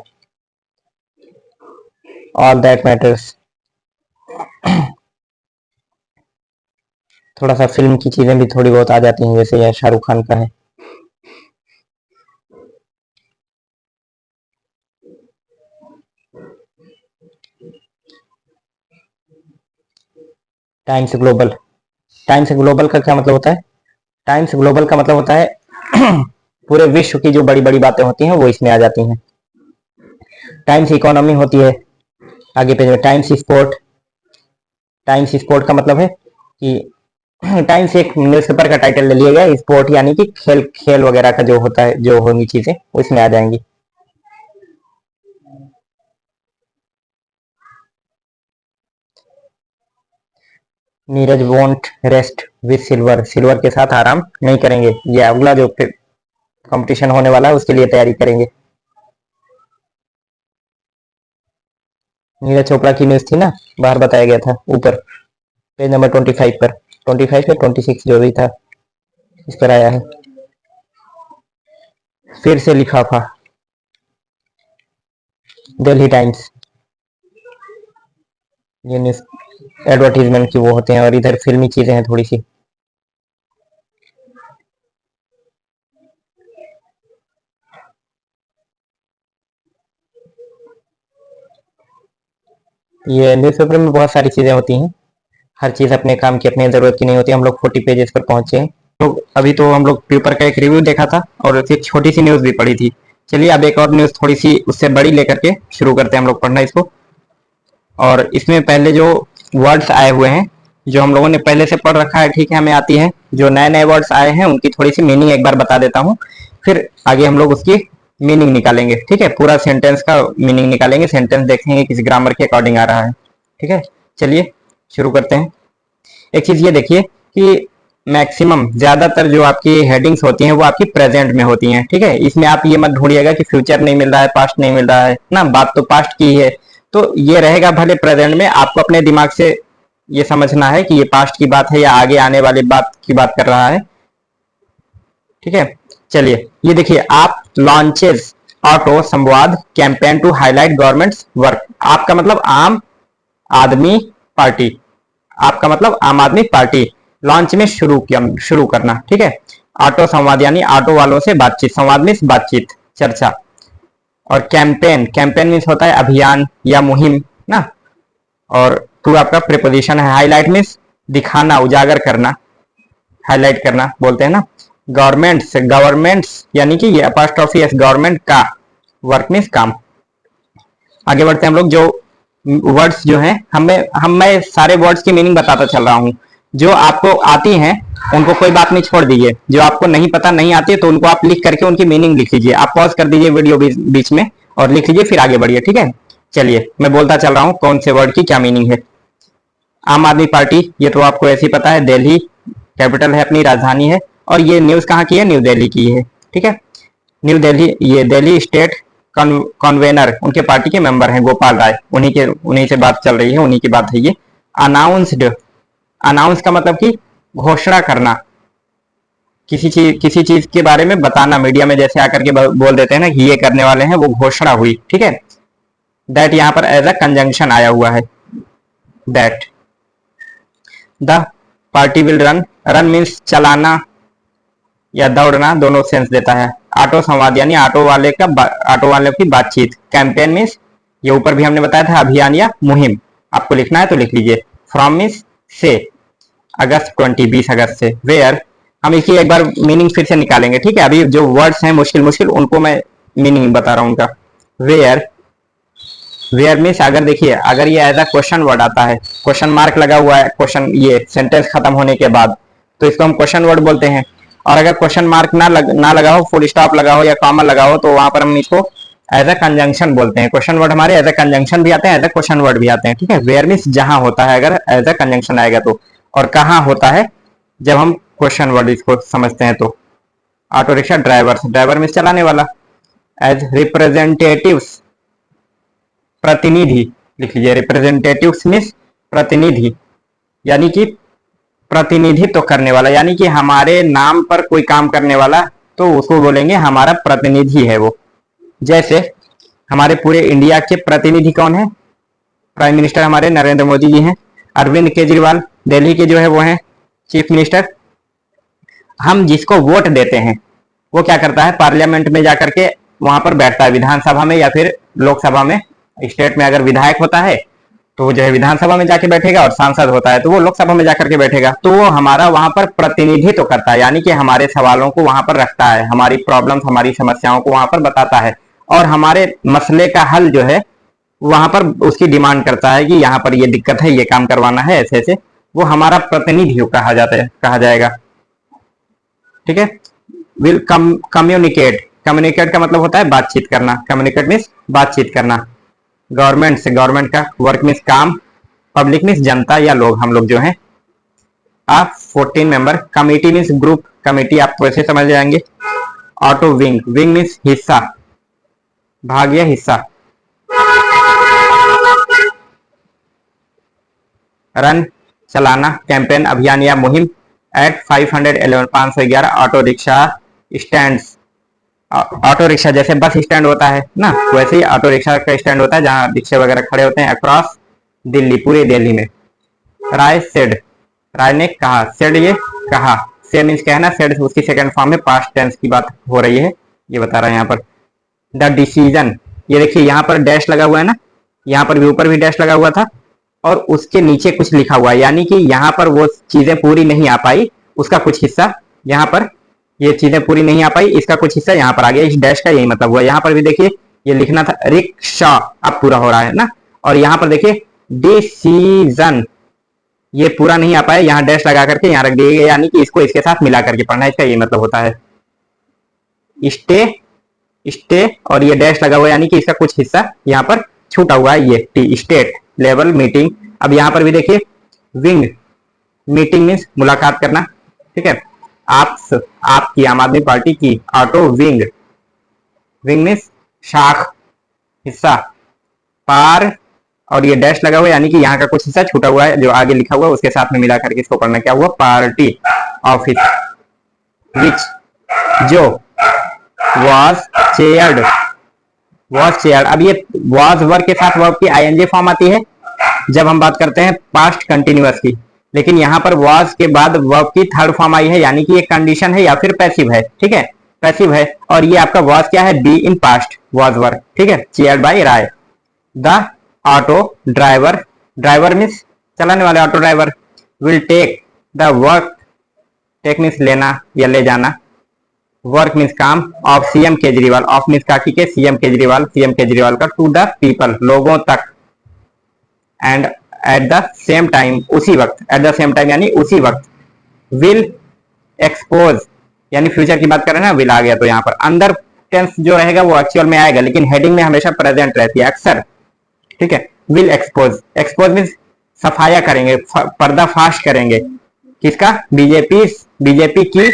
ऑल दैट मैटर्स, थोड़ा सा फिल्म की चीजें भी थोड़ी बहुत आ जाती हैं, जैसे यह शाहरुख खान का है। टाइम्स ग्लोबल, टाइम्स ग्लोबल का क्या मतलब होता है? टाइम्स ग्लोबल का मतलब होता है पूरे विश्व की जो बड़ी बड़ी बातें होती हैं वो इसमें आ जाती हैं। टाइम्स इकोनॉमी होती है, आगे पेज में टाइम्स स्पोर्ट, टाइम्स स्पोर्ट का मतलब है कि टाइम्स एक न्यूज़पेपर का टाइटल ले लिया गया, स्पोर्ट यानी कि खेल, खेल वगैरह का जो होता है, जो होंगी चीजें वो इसमें आ जाएंगी। Neeraj won't rest with silver, silver के साथ आराम नहीं करेंगे, ये अगला जो कंपटीशन होने वाला है उसके लिए तैयारी करेंगे। नीरज चोपड़ा की न्यूज थी ना, बाहर बताया गया था, ऊपर पेज नंबर 25 पर, 25 में 26 जो भी था इस पर आया है। फिर से लिफाफा, दिल्ली टाइम्स, ये न्यूज एडवर्टीजमेंट की वो होते हैं, और इधर फिल्मी चीजें हैं थोड़ी सी। ये न्यूज़पेपर में बहुत सारी चीजें होती हैं, हर चीज अपने काम की अपनी जरूरत की नहीं होती। हम लोग 40 पेजेस पर पहुंचे हैं। तो अभी तो हम लोग पेपर का एक रिव्यू देखा था और एक छोटी सी न्यूज भी पढ़ी थी। चलिए अब एक और न्यूज थोड़ी सी उससे बड़ी लेकर के शुरू करते हैं हम लोग पढ़ना इसको। और इसमें पहले जो वर्ड्स आए हुए हैं, जो हम लोगों ने पहले से पढ़ रखा है, ठीक है, हमें आती है। जो नए नए वर्ड्स आए हैं उनकी थोड़ी सी मीनिंग एक बार बता देता हूँ, फिर आगे हम लोग उसकी मीनिंग निकालेंगे। ठीक है, पूरा सेंटेंस का मीनिंग निकालेंगे, सेंटेंस देखेंगे किस ग्रामर के अकॉर्डिंग आ रहा है। ठीक है, चलिए शुरू करते हैं। एक चीज ये देखिए कि मैक्सिमम ज्यादातर जो आपकी हेडिंग्स होती हैं वो आपकी प्रेजेंट में होती हैं। ठीक है, इसमें आप ये मत ढूंढिएगा कि फ्यूचर नहीं मिल रहा है, पास्ट नहीं मिल रहा है ना, बात तो पास्ट की है। तो ये रहेगा भले प्रेजेंट में, आपको अपने दिमाग से ये समझना है कि ये पास्ट की बात है या आगे आने वाली बात की बात कर रहा है। ठीक है, चलिए ये देखिए, आप लॉन्चेस ऑटो संवाद campaign to highlight government work. आपका मतलब आम आदमी पार्टी, आपका मतलब आम आदमी पार्टी लॉन्च में शुरू करना। ठीक है, ऑटो संवाद यानी ऑटो वालों से बातचीत, संवाद मीन्स बातचीत, चर्चा। और कैंपेन, कैंपेन मीन्स होता है अभियान या मुहिम ना। और टू आपका प्रीपोजिशन है। हाईलाइट मीन्स दिखाना, उजागर करना, हाईलाइट करना बोलते हैं ना। गवर्नमेंट्स, गवर्नमेंट्स यानी कि ये अपॉस्ट्रोफी एस, गवर्नमेंट का, वर्क मीन्स काम। आगे बढ़ते हैं हम लोग। जो वर्ड्स जो हैं, मैं सारे वर्ड्स की मीनिंग बताता चल रहा हूँ। जो आपको आती हैं उनको कोई बात नहीं, छोड़ दीजिए। जो आपको नहीं पता, नहीं आती है, तो उनको आप लिख करके उनकी मीनिंग लिख लीजिए। आप पॉज कर दीजिए वीडियो बीच में और लिख लीजिए, फिर आगे बढ़िए। ठीक है, चलिए मैं बोलता चल रहा हूँ कौन से वर्ड की क्या मीनिंग है। आम आदमी पार्टी, ये तो आपको ऐसे ही पता है, दिल्ली कैपिटल है, अपनी राजधानी है। और ये न्यूज कहाँ की है? न्यू दिल्ली की है। ठीक है, न्यू दिल्ली, ये दिल्ली स्टेट कन्वेनर, उनके पार्टी के मेंबर हैं गोपाल राय, उन्हीं से बात चल रही है, उन्हीं की बात है ये। अनाउंस्ड, अनाउंस का मतलब कि घोषणा करना, किसी चीज के बारे में बताना, मीडिया में जैसे आकर के बोल देते हैं ना कि ये करने वाले हैं, वो घोषणा हुई। ठीक है, दैट यहां पर एज अ कंजंक्शन आया हुआ है, that. The party will run, run means चलाना या दौड़ना, दोनों सेंस देता है। ऑटो संवाद यानी ऑटो वाले की बातचीत। कैंपेन मीन्स, ये ऊपर भी हमने बताया था, अभियान या मुहिम। आपको लिखना है तो लिख लीजिए। फ्रॉम मीन्स से, अगस्त 20 अगस्त से। वेयर, हम इसकी एक बार मीनिंग फिर से निकालेंगे। ठीक है, अभी जो वर्ड्स हैं मुश्किल मुश्किल, उनको मैं मीनिंग बता रहा हूं उनका। वेयर, वेयर मीन्स अगर, देखिए अगर ये एज अ क्वेश्चन वर्ड आता है, क्वेश्चन मार्क लगा हुआ है, क्वेश्चन, ये सेंटेंस खत्म होने के बाद, तो इसको हम क्वेश्चन वर्ड बोलते हैं। और अगर क्वेश्चन मार्क ना लगा हो, फुल स्टॉप लगा हो या कॉमा लगा हो, तो वहां पर हम इसको एज अ कंजंक्शन बोलते हैं। क्वेश्चन वर्ड हमारे एज अ कंजंक्शन भी आते हैं, एज अ क्वेश्चन वर्ड भी आते हैं। ठीक है, वेयर मीन्स जहां होता है, अगर एज अ कंजंक्शन आएगा तो। और कहाँ होता है जब हम क्वेश्चन वर्ड इसको समझते हैं तो। Auto rickshaw driver, driver means चलाने वाला। एज रिप्रेजेंटेटिव्स, प्रतिनिधि लिख लीजिए। रिप्रेजेंटेटिव्स मीन्स प्रतिनिधि, यानी कि प्रतिनिधित्व करने वाला, यानी कि हमारे नाम पर कोई काम करने वाला, तो उसको बोलेंगे हमारा प्रतिनिधि है वो। जैसे हमारे पूरे इंडिया के प्रतिनिधि कौन है? प्राइम मिनिस्टर हमारे नरेंद्र मोदी जी हैं। अरविंद केजरीवाल दिल्ली के जो है वो हैं चीफ मिनिस्टर। हम जिसको वोट देते हैं वो क्या करता है? पार्लियामेंट में जाकर के वहां पर बैठता है, विधानसभा में या फिर लोकसभा में। स्टेट में अगर विधायक होता है तो वो जो है विधानसभा में जाके बैठेगा, और सांसद होता है तो वो लोकसभा में जाकर के बैठेगा। तो वो हमारा वहां पर प्रतिनिधित्व करता है, यानी कि हमारे सवालों को वहां पर रखता है, हमारी प्रॉब्लम्स, हमारी समस्याओं को वहां पर बताता है, और हमारे मसले का हल जो है वहां पर उसकी डिमांड करता है कि यहाँ पर ये दिक्कत है, ये काम करवाना है, ऐसे ऐसे। वो हमारा प्रतिनिधि कहा जाता है, कहा जाएगा। ठीक है, विल कम्युनिकेट, कम्युनिकेट का मतलब होता है बातचीत करना। कम्युनिकेट मीन्स बातचीत करना। गवर्नमेंट से, गवर्नमेंट का, वर्क मीन्स काम। पब्लिक मीन्स जनता या लोग, हम लोग जो हैं। आप 14 member. Committee means group, committee आप वैसे समझ जाएंगे। ऑटो विंग, विंग मीन्स हिस्सा, भाग या हिस्सा। रन चलाना, कैंपेन अभियान या मुहिम। At 511 auto rickshaw stand, auto rickshaw जैसे बस स्टैंड होता है ना, वैसे ही ऑटो रिक्शा का स्टैंड होता है जहाँ रिक्शे वगैरह खड़े होते हैं अक्रॉस दिल्ली, पूरे दिल्ली में। राय सेड, राय ने कहा, सेड ये कहा, से मीन्स कहना, सेड उसकी सेकंड फॉर्म में पास्ट टेंस की बात हो रही है, ये बता रहा है यहाँ पर। द डिसीजन, ये देखिए यहाँ पर डैश लगा हुआ है ना, यहाँ पर भी ऊपर भी डैश लगा हुआ था और उसके नीचे कुछ लिखा हुआ है, यानी कि यहाँ पर वो चीजें पूरी नहीं आ पाई, उसका कुछ हिस्सा यहाँ पर, ये चीजें पूरी नहीं आ पाई, इसका कुछ हिस्सा यहाँ पर आ गया। इस डैश का यही मतलब हुआ। यहाँ पर भी देखिए ये लिखना था रिक्शा, अब पूरा हो रहा है ना। और यहाँ पर देखिए डिसीजन, ये पूरा नहीं आ पाया, यहाँ डैश लगा करके यहाँ रख दिए गए, यानी कि इसको इसके साथ मिला करके पढ़ना है, इसका ये मतलब होता है। स्टे, स्टे और ये डैश लगा हुआ है, यानी कि इसका कुछ हिस्सा यहाँ पर छूटा हुआ है, ये टी, स्टेट लेवल मीटिंग। अब यहाँ पर भी देखिए विंग, मीटिंग मीन्स मुलाकात करना, ठीक है। आपकी आम आदमी पार्टी की ऑटो विंग, विंग मीन्स शाख, हिस्सा। पार और ये डैश लगा हुआ है, यानी कि यहाँ का कुछ हिस्सा छूटा हुआ है, जो आगे लिखा हुआ है उसके साथ में मिला करके इसको पढ़ना। क्या हुआ, पार्टी ऑफिस, विच जो was chaired, was chaired। अब ये was वर्ब के साथ वर्ब की आईएनजी फॉर्म आती है जब हम बात करते हैं पास्ट कंटिन्यूअस की, लेकिन यहाँ पर was के बाद वर्ब की थर्ड फॉर्म आई है, यानी कि ये कंडीशन है या फिर पैसिव है, ठीक है, पैसिव है। और ये आपका was क्या है, be in past, was verb, ठीक है। Chaired by Rai. The auto driver, driver means चलाने वाले, auto driver will take the work, take means लेना या ले जाना, वर्क मीन्स काम, of CM Kejriwal, of means काकी के, सीएम केजरीवाल, सीएम केजरीवाल का, टू द पीपल लोगों तक, and at the same time उसी वक्त, एट द सेम टाइम यानी उसी वक्त, विल एक्सपोज यानी फ्यूचर की बात करें ना, विल आ गया तो यहाँ पर अंदर टेंस जो रहेगा वो एक्चुअल में आएगा, लेकिन हेडिंग में हमेशा प्रेजेंट रहती है अक्सर, ठीक है। विल एक्सपोज, एक्सपोज मीन्स सफाया करेंगे, पर्दाफाश करेंगे, किसका, बीजेपी की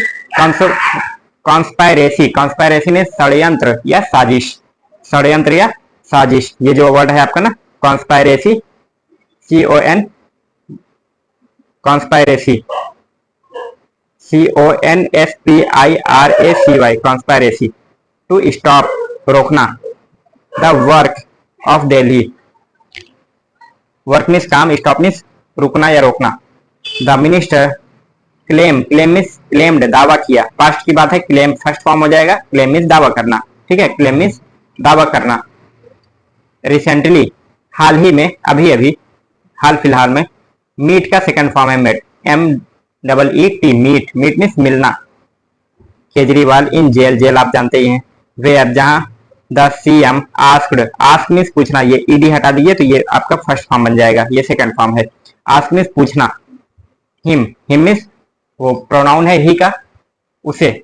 कॉन्स्पायरेसी, कॉन्स्पायरेसी में षड्यंत्र या साजिश, षड्यंत्र या साजिश, ये जो वर्ड है आपका ना conspiracy, CON, conspiracy, CONSPIRACY, conspiracy, to stop रोकना, the work of Delhi, work means काम, स्टॉप मीन्स रुकना या रोकना। The minister claim, claim means claimed, दावा किया, पास्ट की बात है, क्लेम फर्स्ट फॉर्म हो जाएगा, क्लेम मीन्स दावा करना, ठीक है, क्लेम मीन्स दावा करना। रिसेंटली हाल ही में, अभी अभी, हाल फिलहाल में। मीट का सेकंड फॉर्म है met, MEET, meet, meet means मिलना। केजरीवाल इन जेल, जेल आप जानते ही हैं। वेयर जहां, the CM asked, ask means पूछना, ये ईडी हटा दीजिए तो ये आपका फर्स्ट फॉर्म बन जाएगा, ये सेकंड फॉर्म है। आस्क मीन्स पूछना। हिम, हिम मीन्स वो प्रोनाउन है ही का, उसे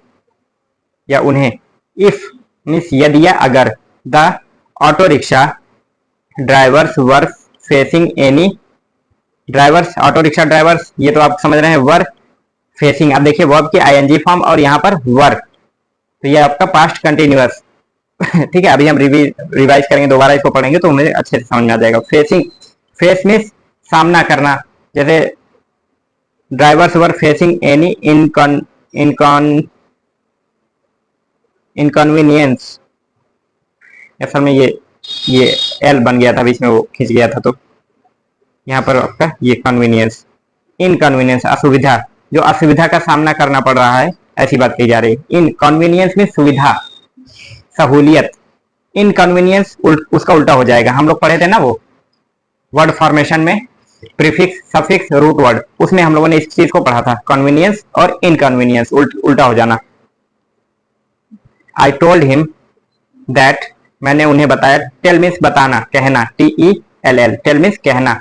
या उन्हें। इफ मीन्स यदि या अगर। The auto rickshaw drivers were facing any, drivers, auto rickshaw drivers, ये तो आप समझ रहे हैं, वर फेसिंग, अब देखिए वर्ब की आईएनजी फॉर्म और यहाँ पर वर, तो ये आपका पास्ट कंटिन्यूअस ठीक है। अभी हम रिवाइज करेंगे, दोबारा इसको पढ़ेंगे तो हमें अच्छे से समझ में आ जाएगा। फेसिंग, फेस मीन्स सामना करना, जैसे drivers were facing any inconvenience, असल में ये एल बन गया था, बीच में वो खिंच गया था, तो यहाँ पर आपका ये कन्वीनियंस, इनकन्वीनियंस असुविधा, जो असुविधा का सामना करना पड़ रहा है, ऐसी बात कही जा रही है। इनकन्वीनियंस में सुविधा, सहूलियत। इनकन्वीनियंस उसका उल्टा हो जाएगा, हम लोग पढ़े थे ना वो वर्ड फॉर्मेशन में, प्रीफिक्स, सफिक्स, रूट वर्ड, उसमें हम लोगों ने इस चीज को पढ़ा था, कन्वीनियंस और इनकन्वीनियंस उल्टा हो जाना। आई टोल्ड हिम दैट, मैंने उन्हें बताया, टेल मीन्स बताना, कहना, TELL, टेल मीन्स कहना,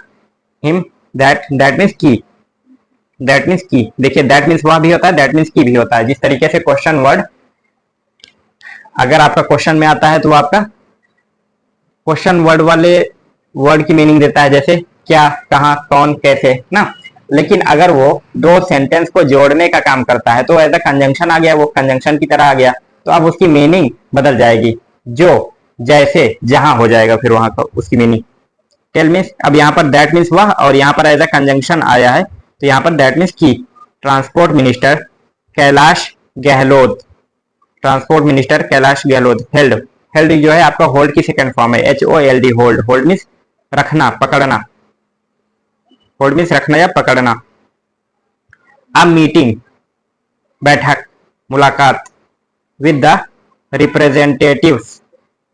हिम दैट, दैट मीन्स की, दैट मीन्स की, देखिए दैट मीन्स वह भी होता है, दैट मीन्स की भी होता है। जिस तरीके से क्वेश्चन वर्ड अगर आपका क्वेश्चन में आता है तो आपका क्वेश्चन वर्ड वाले वर्ड की मीनिंग देता है, जैसे क्या, कहां, कौन, कैसे ना। लेकिन अगर वो दो सेंटेंस को जोड़ने का काम करता है तो एज अ कंजंक्शन आ गया, वो कंजंक्शन की तरह आ गया, तो अब उसकी मीनिंग बदल जाएगी, जो, जैसे, जहां हो जाएगा फिर वहां का उसकी मीनिंग। टेल मीन्स, अब यहाँ पर दैट मीन्स वह और यहाँ पर एज अ कंजंक्शन आया है, तो यहाँ पर दैट मीन्स की। Transport minister Kailash Gehlot, transport minister Kailash Gehlot held, held जो है आपका होल्ड की सेकंड फॉर्म है, HOLD होल्ड, होल्ड मीन्स रखना पकड़ना, होल्ड मीन्स रखना या पकड़ना। अ मीटिंग बैठक मुलाकात विद द रिप्रेजेंटेटिव्स,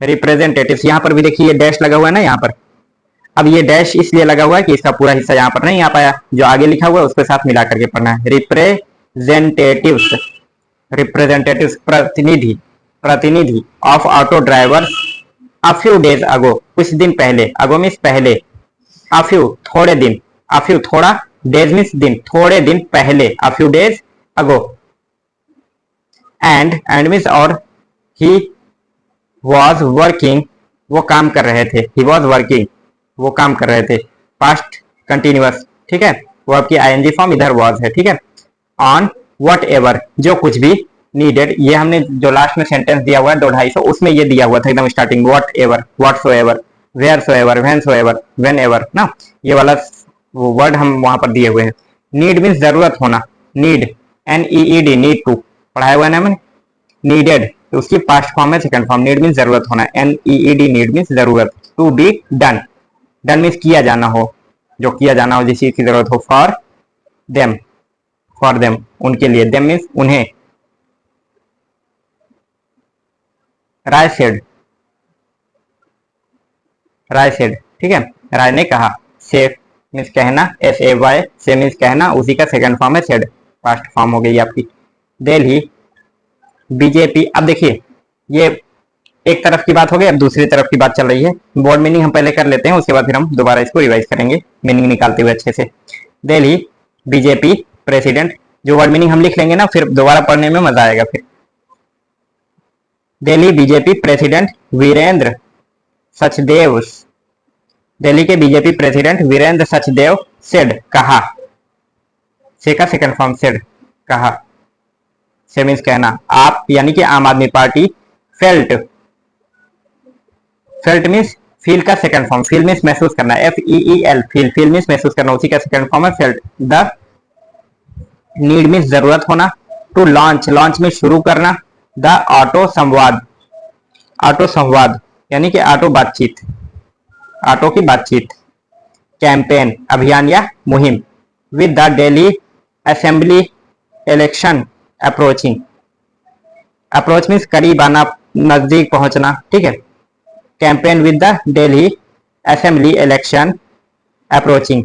रिप्रेजेंटेटिव्स यहाँ पर भी देखिए डैश लगा हुआ है ना यहाँ पर, अब ये डैश इसलिए लगा हुआ है कि इसका पूरा हिस्सा यहाँ पर नहीं आ पाया, जो आगे लिखा हुआ है उसके साथ मिला करके पढ़ना है। रिप्रेजेंटेटिव्स, रिप्रेजेंटेटिव्स प्रतिनिधि, प्रतिनिधि of auto drivers a few days ago, कुछ दिन पहले, अगो मीन्स पहले, अ फ्यू थोड़े दिन, अ फ्यू थोड़ा, डेज मीन्स दिन, थोड़े दिन पहले, a few days ago, and means और, ही वॉज वर्किंग वो काम कर रहे थे, ही वॉज वर्किंग वो काम कर रहे थे, पास्ट कंटिन्यूअस, ठीक है, वो आपकी आईएनजी फॉर्म इधर वॉज है, ठीक है। ऑन वट एवर जो कुछ भी, नीडेड ये हमने जो लास्ट में सेंटेंस दिया हुआ है 2-250 उसमें ये दिया हुआ था एकदम starting, whatever, whatsoever, where so ever, when so ever, whenever ना, ये वाला वर्ड हम वहां पर दिए हुए हैं। नीड मीन्स जरूरत होना, नीड NEED नीड टू पढ़ाया हुआ है ना मैंने, नीडेड तो उसकी पास्ट फॉर्म है सेकंड फॉर्म, नीड मीन्स जरूरत होना, NEED नीड मीन्स जरूरत, to be done, done means किया जाना हो, जो किया जाना हो जिस चीज की जरूरत हो, फॉर देम उनके लिए, देम मीन्स उन्हें। राय सेड, राय सेड ठीक है, राय ने कहा, से मीन्स कहना, SAY से मीन्स कहना, उसी का सेकंड फॉर्म है सेड, पास्ट फॉर्म हो गई आपकी। दिल्ली बीजेपी, अब देखिए ये एक तरफ की बात हो गई, अब दूसरी तरफ की बात चल रही है, वर्ड मीनिंग हम पहले कर लेते हैं उसके बाद फिर हम दोबारा इसको रिवाइज करेंगे मीनिंग निकालते हुए अच्छे से। दिल्ली बीजेपी प्रेसिडेंट, जो वर्ड मीनिंग हम लिख लेंगे ना फिर दोबारा पढ़ने में मजा आएगा फिर। दिल्ली बीजेपी प्रेसिडेंट वीरेंद्र सचदेव, दिल्ली के BJP president Virendra Sachdev said कहा, से का सेकंड फॉर्म सेड कहा, से मीन्स कहना, आप यानी कि आम Aadmi party felt, felt means feel का सेकंड फॉर्म, फील मीन्स महसूस करना, FEEL फील, फील मीन्स महसूस करना, उसी का सेकंड फॉर्म है फेल्ट। द नीड मीन्स जरूरत होना, टू लॉन्च, लॉन्च में शुरू करना, द ऑटो संवाद, ऑटो संवाद यानी कि ऑटो बातचीत, ऑटो की बातचीत। कैंपेन अभियान या मुहिम, with the Delhi assembly election approaching, approach means करीब आना, नजदीक पहुंचना, ठीक है। Campaign with the Delhi assembly election approaching,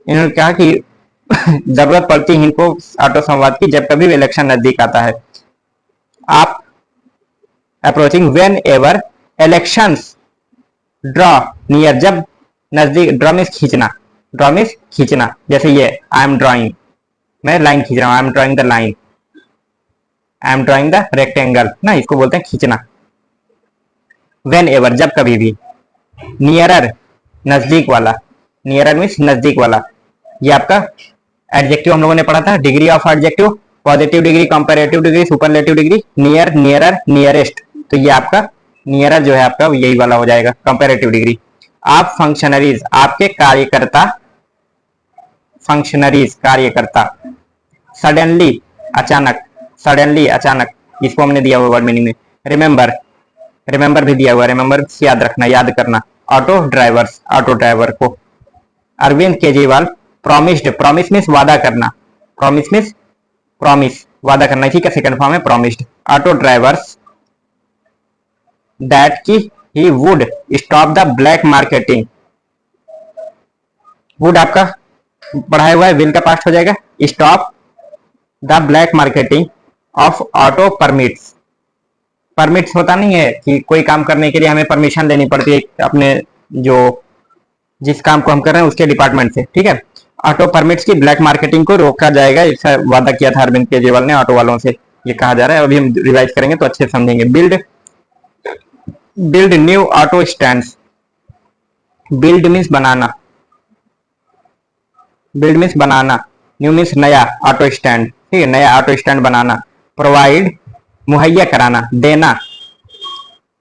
इन्होंने कहा कि जरूरत पड़ती है इनको ऑटो संवाद की जब कभी इलेक्शन नजदीक आता है। आप approaching when ever elections draw near, जब नजदीक, ड्रॉ मीन्स खींचना, ड्रॉ मीन्स खींचना, जैसे ये आई एम ड्रॉइंग, मैं लाइन खींच रहा हूं, I am drawing the line, I am drawing the rectangle ना, इसको बोलते हैं खींचना। व्हेन एवर जब कभी भी, नियरर नजदीक वाला, नियरर मीन्स नजदीक वाला, ये आपका एडजेक्टिव हम लोगों ने पढ़ा था, degree of adjective, positive degree, comparative degree, superlative degree, near, nearer, nearest, तो ये आपका नियरर जो है आपका यही वाला हो जाएगा कंपैरेटिव डिग्री। आप फंक्शनरीज आपके कार्यकर्ता, फंक्शनरीज कार्यकर्ता। सडनली अचानक, सडनली अचानक, इसको हमने दिया हुआ वर्ड मीनिंग में। रिमेंबर, रिमेंबर भी दिया हुआ, रिमेंबर याद रखना, याद करना। ऑटो ड्राइवर्स, ऑटो ड्राइवर को। Arvind Kejriwal promised, promise means वादा करना, प्रॉमिस मीन्स प्रॉमिस वादा करना, ठीक है, सेकंड फॉर्म है प्रॉमिस्ड। ऑटो ड्राइवर्स दैट की he would stop the black marketing, would आपका पढ़ाया हुआ है, विल का पास्ट हो जाएगा, stop the black marketing of auto permits. Permits होता नहीं है कि कोई काम करने के लिए हमें परमिशन लेनी पड़ती है अपने जो जिस काम को हम कर रहे हैं उसके डिपार्टमेंट से, ठीक है। ऑटो परमिट्स की ब्लैक मार्केटिंग को रोका जाएगा, ऐसा वादा किया था अरविंद केजरीवाल ने ऑटो वालों से, ये कहा जा रहा है। अभी हम रिवाइज करेंगे तो अच्छे समझेंगे। Build, build new auto stands, build means बनाना, बिल्ड मीन्स बनाना, न्यू मीन्स नया ऑटो स्टैंड, ठीक है, नया ऑटो स्टैंड बनाना। प्रोवाइड मुहैया कराना, देना,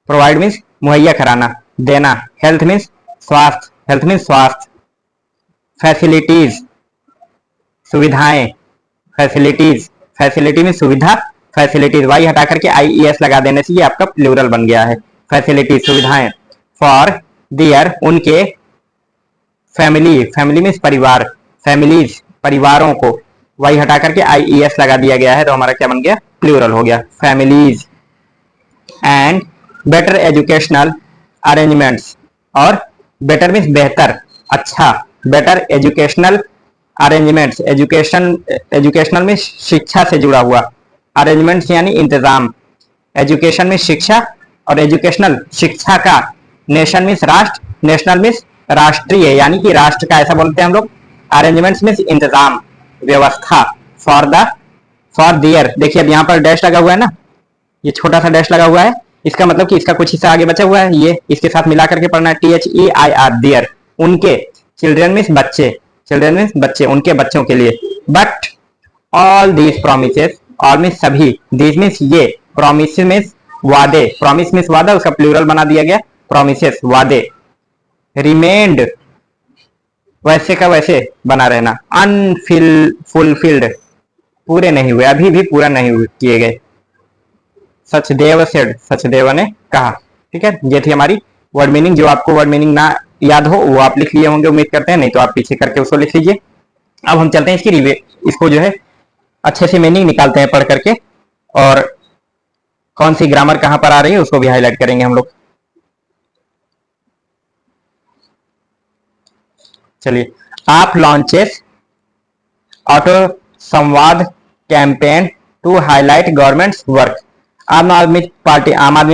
प्रोवाइड मीन्स मुहैया कराना, देना। हेल्थ मीन्स स्वास्थ्य, हेल्थ मीन्स स्वास्थ्य। फैसिलिटीज सुविधाएं, फैसिलिटीज, फैसिलिटी मीन्स सुविधा, फैसिलिटीज, वाई हटा करके आईईएस लगा देने से ये आपका प्लूरल बन गया है। फैसिलिटीज, सुविधाएं, फॉर दियर, उनके, फैमिली, फैमिली मीन्स परिवार, फैमिलीज, परिवारों को, वाई हटा करके आईईएस लगा दिया गया है तो हमारा क्या बन गया, प्लूरल हो गया, families. And better educational arrangements, और बेटर मीन्स बेहतर, अच्छा, बेटर एजुकेशनल अरेंजमेंट्स, एजुकेशनल में शिक्षा से जुड़ा हुआ, अरेंजमेंट्स यानी इंतजाम, एजुकेशन में शिक्षा और एजुकेशनल शिक्षा का, नेशन मीन्स राष्ट्र, नेशनल मीन्स राष्ट्रीय यानी कि राष्ट्र का ऐसा बोलते हैं हम लोग, अरेंजमेंट्स मीन्स इंतजाम, व्यवस्था, फॉर दियर, देखिए अब यहाँ पर डैश लगा हुआ है ना, ये छोटा सा डैश लगा हुआ है, इसका मतलब कि इसका कुछ हिस्सा आगे बचा हुआ है, ये इसके साथ मिला करके पढ़ना है, THEIR, दियर, उनके, चिल्ड्रन मीन्स बच्चे, चिल्ड्रन मीन्स बच्चे, उनके बच्चों के लिए, but all these promises, all means सभी, दीज मीन्स ये, प्रोमिस मीन्स वादे, प्रोमिस मीन्स वादा, उसका प्लूरल बना दिया गया, प्रोमिसेस वादे, रिमेन्ड वैसे का वैसे बना रहना, अनफुलफिल्ड पूरे नहीं हुए, अभी भी पूरा नहीं किए गए, सचदेव सेड, सचदेव ने कहा। ठीक है, ये थी हमारी वर्ड मीनिंग। जो आपको वर्ड मीनिंग ना याद हो वो आप लिख लिए होंगे उम्मीद करते हैं, नहीं तो आप पीछे करके उसको लिख लीजिए। अब हम चलते हैं इसको जो है अच्छे से मीनिंग निकालते हैं पढ़ करके, और कौन सी ग्रामर कहां पर आ रही है उसको भी हाईलाइट करेंगे हम लोग। चलिए, आप लॉन्चेस ऑटो संवाद campaign to highlight government's work, Aam Aadmi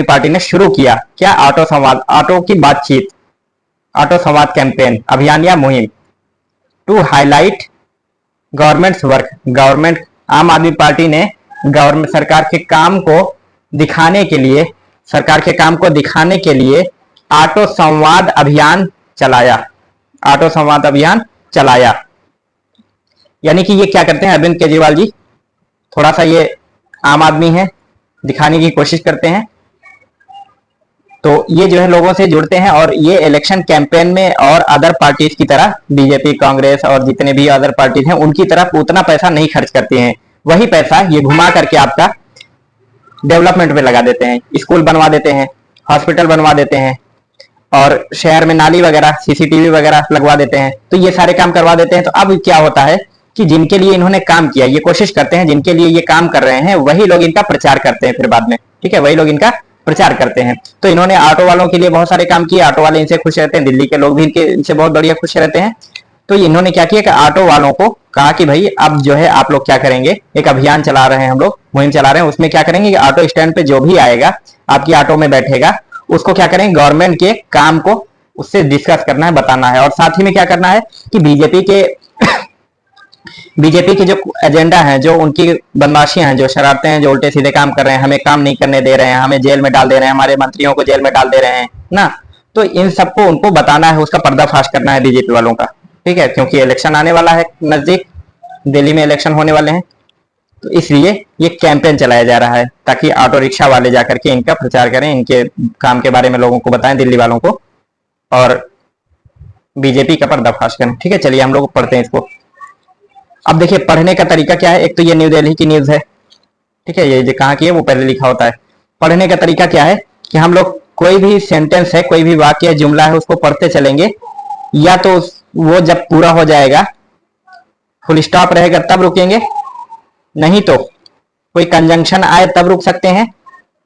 party ने शुरू किया क्या, ऑटो संवाद, ऑटो की बातचीत, ऑटो संवाद कैंपेन, अभियान या मुहिम, to highlight government's work, government, Aam Aadmi party ने गवर्नमेंट सरकार के काम को दिखाने के लिए, सरकार के काम को दिखाने के लिए ऑटो संवाद अभियान चलाया, ऑटो संवाद अभियान चलाया। यानी कि ये क्या करते हैं अरविंद केजरीवाल जी, थोड़ा सा ये आम आदमी है दिखाने की कोशिश करते हैं, तो ये जो है लोगों से जुड़ते हैं और ये इलेक्शन कैंपेन में और अदर पार्टीज की तरह, बीजेपी, कांग्रेस और जितने भी अदर पार्टीज हैं उनकी तरफ उतना पैसा नहीं खर्च करती हैं, वही पैसा ये घुमा करके आपका डेवलपमेंट में लगा देते हैं, स्कूल बनवा देते हैं, हॉस्पिटल बनवा देते हैं, और शहर में नाली वगैरह, सीसीटीवी वगैरह लगवा देते हैं, तो ये सारे काम करवा देते हैं। तो अब क्या होता है कि जिनके लिए इन्होंने काम किया, ये कोशिश करते हैं जिनके लिए ये काम कर रहे हैं वही लोग इनका प्रचार करते हैं फिर बाद में, ठीक है, वही लोग इनका प्रचार करते हैं। तो इन्होंने ऑटो वालों के लिए बहुत सारे काम किए, ऑटो वाले इनसे खुश रहते हैं, दिल्ली के लोग भी इनसे बहुत बढ़िया खुश रहते हैं। तो इन्होंने क्या किया कि ऑटो वालों को कहा कि भाई अब जो है आप लोग क्या करेंगे, एक अभियान चला रहे हैं हम लोग, मुहिम चला रहे हैं, उसमें क्या करेंगे कि ऑटो स्टैंड पे जो भी आएगा आपकी ऑटो में बैठेगा उसको क्या करेंगे, गवर्नमेंट के काम को उससे डिस्कस करना है, बताना है, और साथ ही में क्या करना है कि बीजेपी के जो एजेंडा है, जो उनकी बदमाशियां हैं, जो शरारतें हैं, जो उल्टे सीधे काम कर रहे हैं, हमें काम नहीं करने दे रहे हैं, हमें जेल में डाल दे रहे हैं, हमारे मंत्रियों को जेल में डाल दे रहे हैं ना, तो इन सबको उनको बताना है, उसका पर्दाफाश करना है बीजेपी वालों का, ठीक है, क्योंकि इलेक्शन आने वाला है नजदीक, दिल्ली में इलेक्शन होने वाले हैं, तो इसलिए ये कैंपेन चलाया जा रहा है ताकि ऑटो रिक्शा वाले जाकर के इनका प्रचार करें, इनके काम के बारे में लोगों को बताएं, दिल्ली वालों को, और बीजेपी का पर्दाफाश करें। ठीक है, चलिए हम लोग पढ़ते हैं इसको। अब देखिए पढ़ने का तरीका क्या है, एक तो ये न्यू दिल्ली की न्यूज है, ठीक है, ये जो कहाँ की है वो पहले लिखा होता है। पढ़ने का तरीका क्या है कि हम लोग कोई भी सेंटेंस है, कोई भी वाक्य जुमला है उसको पढ़ते चलेंगे, या तो वो जब पूरा हो जाएगा फुल स्टॉप रहेगा तब रुकेंगे, नहीं तो कोई कंजंक्शन आए तब रुक सकते हैं,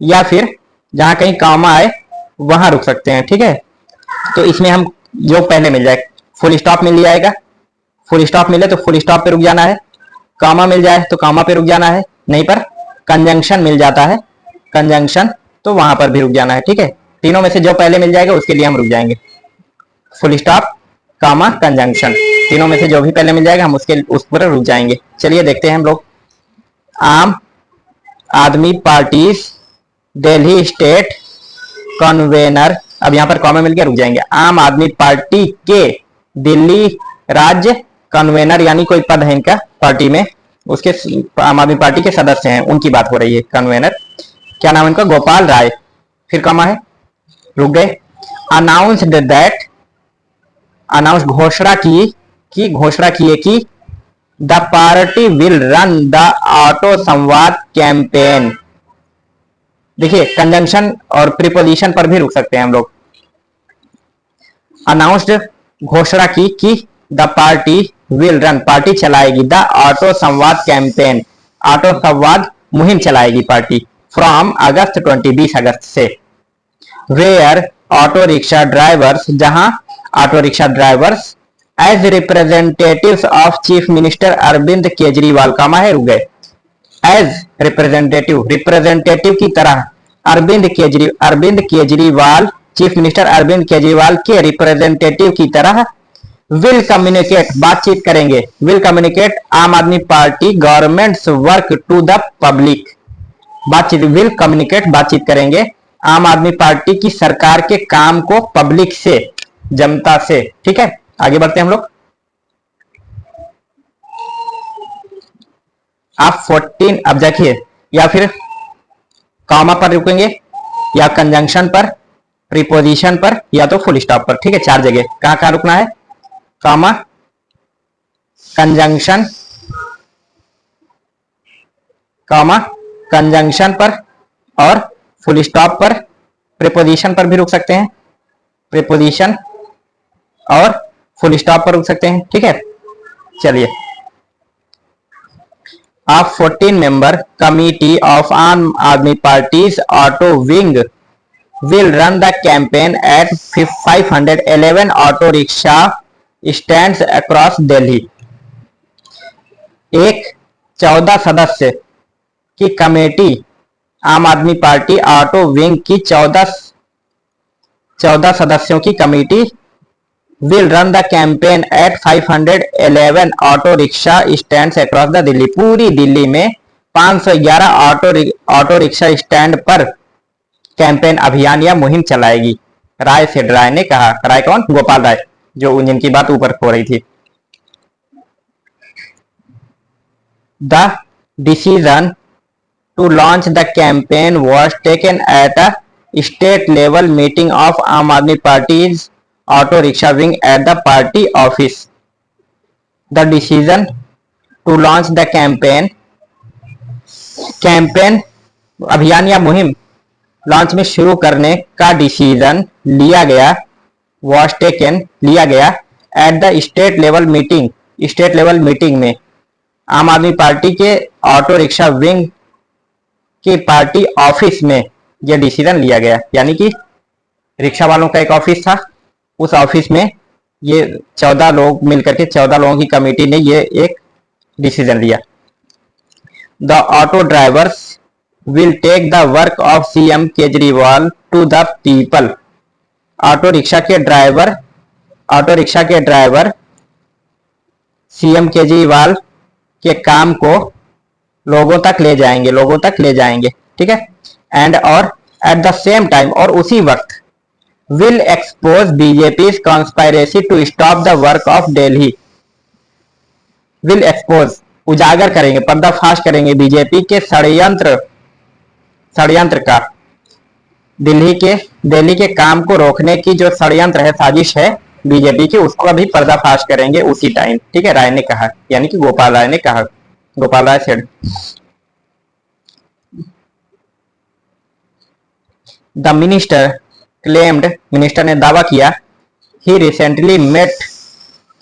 या फिर जहां कहीं कॉमा आए वहां रुक सकते हैं। ठीक है, तो इसमें हम जो पहले मिल जाए, फुल स्टॉप मिल जाएगा, फुल स्टॉप मिले तो फुल स्टॉप पे रुक जाना है, कॉमा मिल जाए तो कॉमा पे रुक जाना है, नहीं पर कंजंक्शन मिल जाता है, कंजंक्शन तो वहां पर भी रुक जाना है। ठीक है, तीनों में से जो पहले मिल जाएगा उसके लिए हम रुक जाएंगे, फुल स्टॉप, कॉमा, कंजंक्शन, तीनों में से जो भी पहले मिल जाएगा हम उस पर रुक जाएंगे। चलिए देखते हैं हम लोग। आम Aadmi party Delhi state convener, अब यहां पर कॉमा मिल गया, रुक जाएंगे, आम आदमी पार्टी के दिल्ली राज्य कन्वेनर, यानी कोई पद है इनका पार्टी में, उसके आम आदमी पार्टी के सदस्य हैं उनकी बात हो रही है, कन्वेनर, क्या नाम है इनका, गोपाल राय, फिर कमा है, रुक गए, अनाउंस्ड दैट, अनाउंस घोषणा की घोषणा किए कि the party will run the auto संवाद कैंपेन। देखिए कंजंक्शन और प्रीपोजिशन पर भी रुक सकते हैं हम लोग। अनाउंस्ड घोषणा की कि the party will run party चलाएगी द ऑटो संवाद कैंपेन ऑटो संवाद मुहिम चलाएगी पार्टी फ्रॉम अगस्त 20 अगस्त से। वेयर ऑटो रिक्शा ड्राइवर्स जहां auto rickshaw drivers as representatives of chief minister Arvind Kejriwal कामा है रुक गए एज रिप्रेजेंटेटिव की तरह अरविंद केजरीवाल चीफ मिनिस्टर अरविंद केजरीवाल के रिप्रेजेंटेटिव की तरह विल कम्युनिकेट बातचीत करेंगे will communicate Aam Aadmi Party government's work to the public. बातचीत विल कम्युनिकेट बातचीत करेंगे आम आदमी पार्टी की सरकार के काम को पब्लिक से जनता से। ठीक है आगे बढ़ते हैं हम लोग। आप 14 अब देखिए या फिर कॉमा पर रुकेंगे या कंजंक्शन पर प्रीपोजिशन पर या तो फुल स्टॉप पर। ठीक है चार जगह कहां कहां रुकना है कॉमा कंजंक्शन कॉमा कंजंक्शन पर और फुल स्टॉप पर। प्रीपोजिशन पर भी रुक सकते हैं प्रीपोजिशन और फुल स्टॉप पर रुक सकते हैं। ठीक है चलिए A 14-member committee of Aam Aadmi Party's auto wing will run the campaign at 511 auto rickshaw stands across Delhi। एक 14 सदस्य की कमेटी आम आदमी पार्टी ऑटो विंग की 14 सदस्यों की committee will run the campaign at 511 auto rickshaw stand across the Delhi. पूरी दिल्ली में 511 auto rickshaw stand पर कैंपेन अभियान या मुहिम चलाएगी। राय सेठ राय ने कहा। राय कौन गोपाल राय जो जिनकी बात ऊपर हो रही थी। The decision to launch the campaign was taken at a state level meeting of Aam Aadmi Party's auto rickshaw wing at the party office. The decision to launch the campaign अभियान या मुहिम लॉन्च में शुरू करने का डिसीजन लिया गया वॉज टेकन लिया गया at the state level meeting में आम आदमी पार्टी के ऑटो रिक्शा विंग के पार्टी ऑफिस में यह डिसीजन लिया गया। यानी कि रिक्शा वालों का एक ऑफिस था उस ऑफिस में ये 14 लोग मिलकर के 14 लोगों की कमेटी ने ये एक डिसीजन लिया। The auto drivers will take the work of CM Kejriwal to the people. Auto rickshaw के ड्राइवर सीएम केजरीवाल के काम को लोगों तक ले जाएंगे। ठीक है एंड और एट द सेम टाइम और उसी वक्त will expose BJP's conspiracy to stop the work of Delhi। will expose उजागर करेंगे पर्दाफाश करेंगे बीजेपी के षड्यंत्र का दिल्ली के काम को रोकने की जो षड्यंत्र है साजिश है बीजेपी की उसको भी पर्दाफाश करेंगे उसी टाइम। ठीक है राय ने कहा यानी कि गोपाल राय ने कहा गोपाल राय सेठ। द मिनिस्टर ने दावा किया he recently met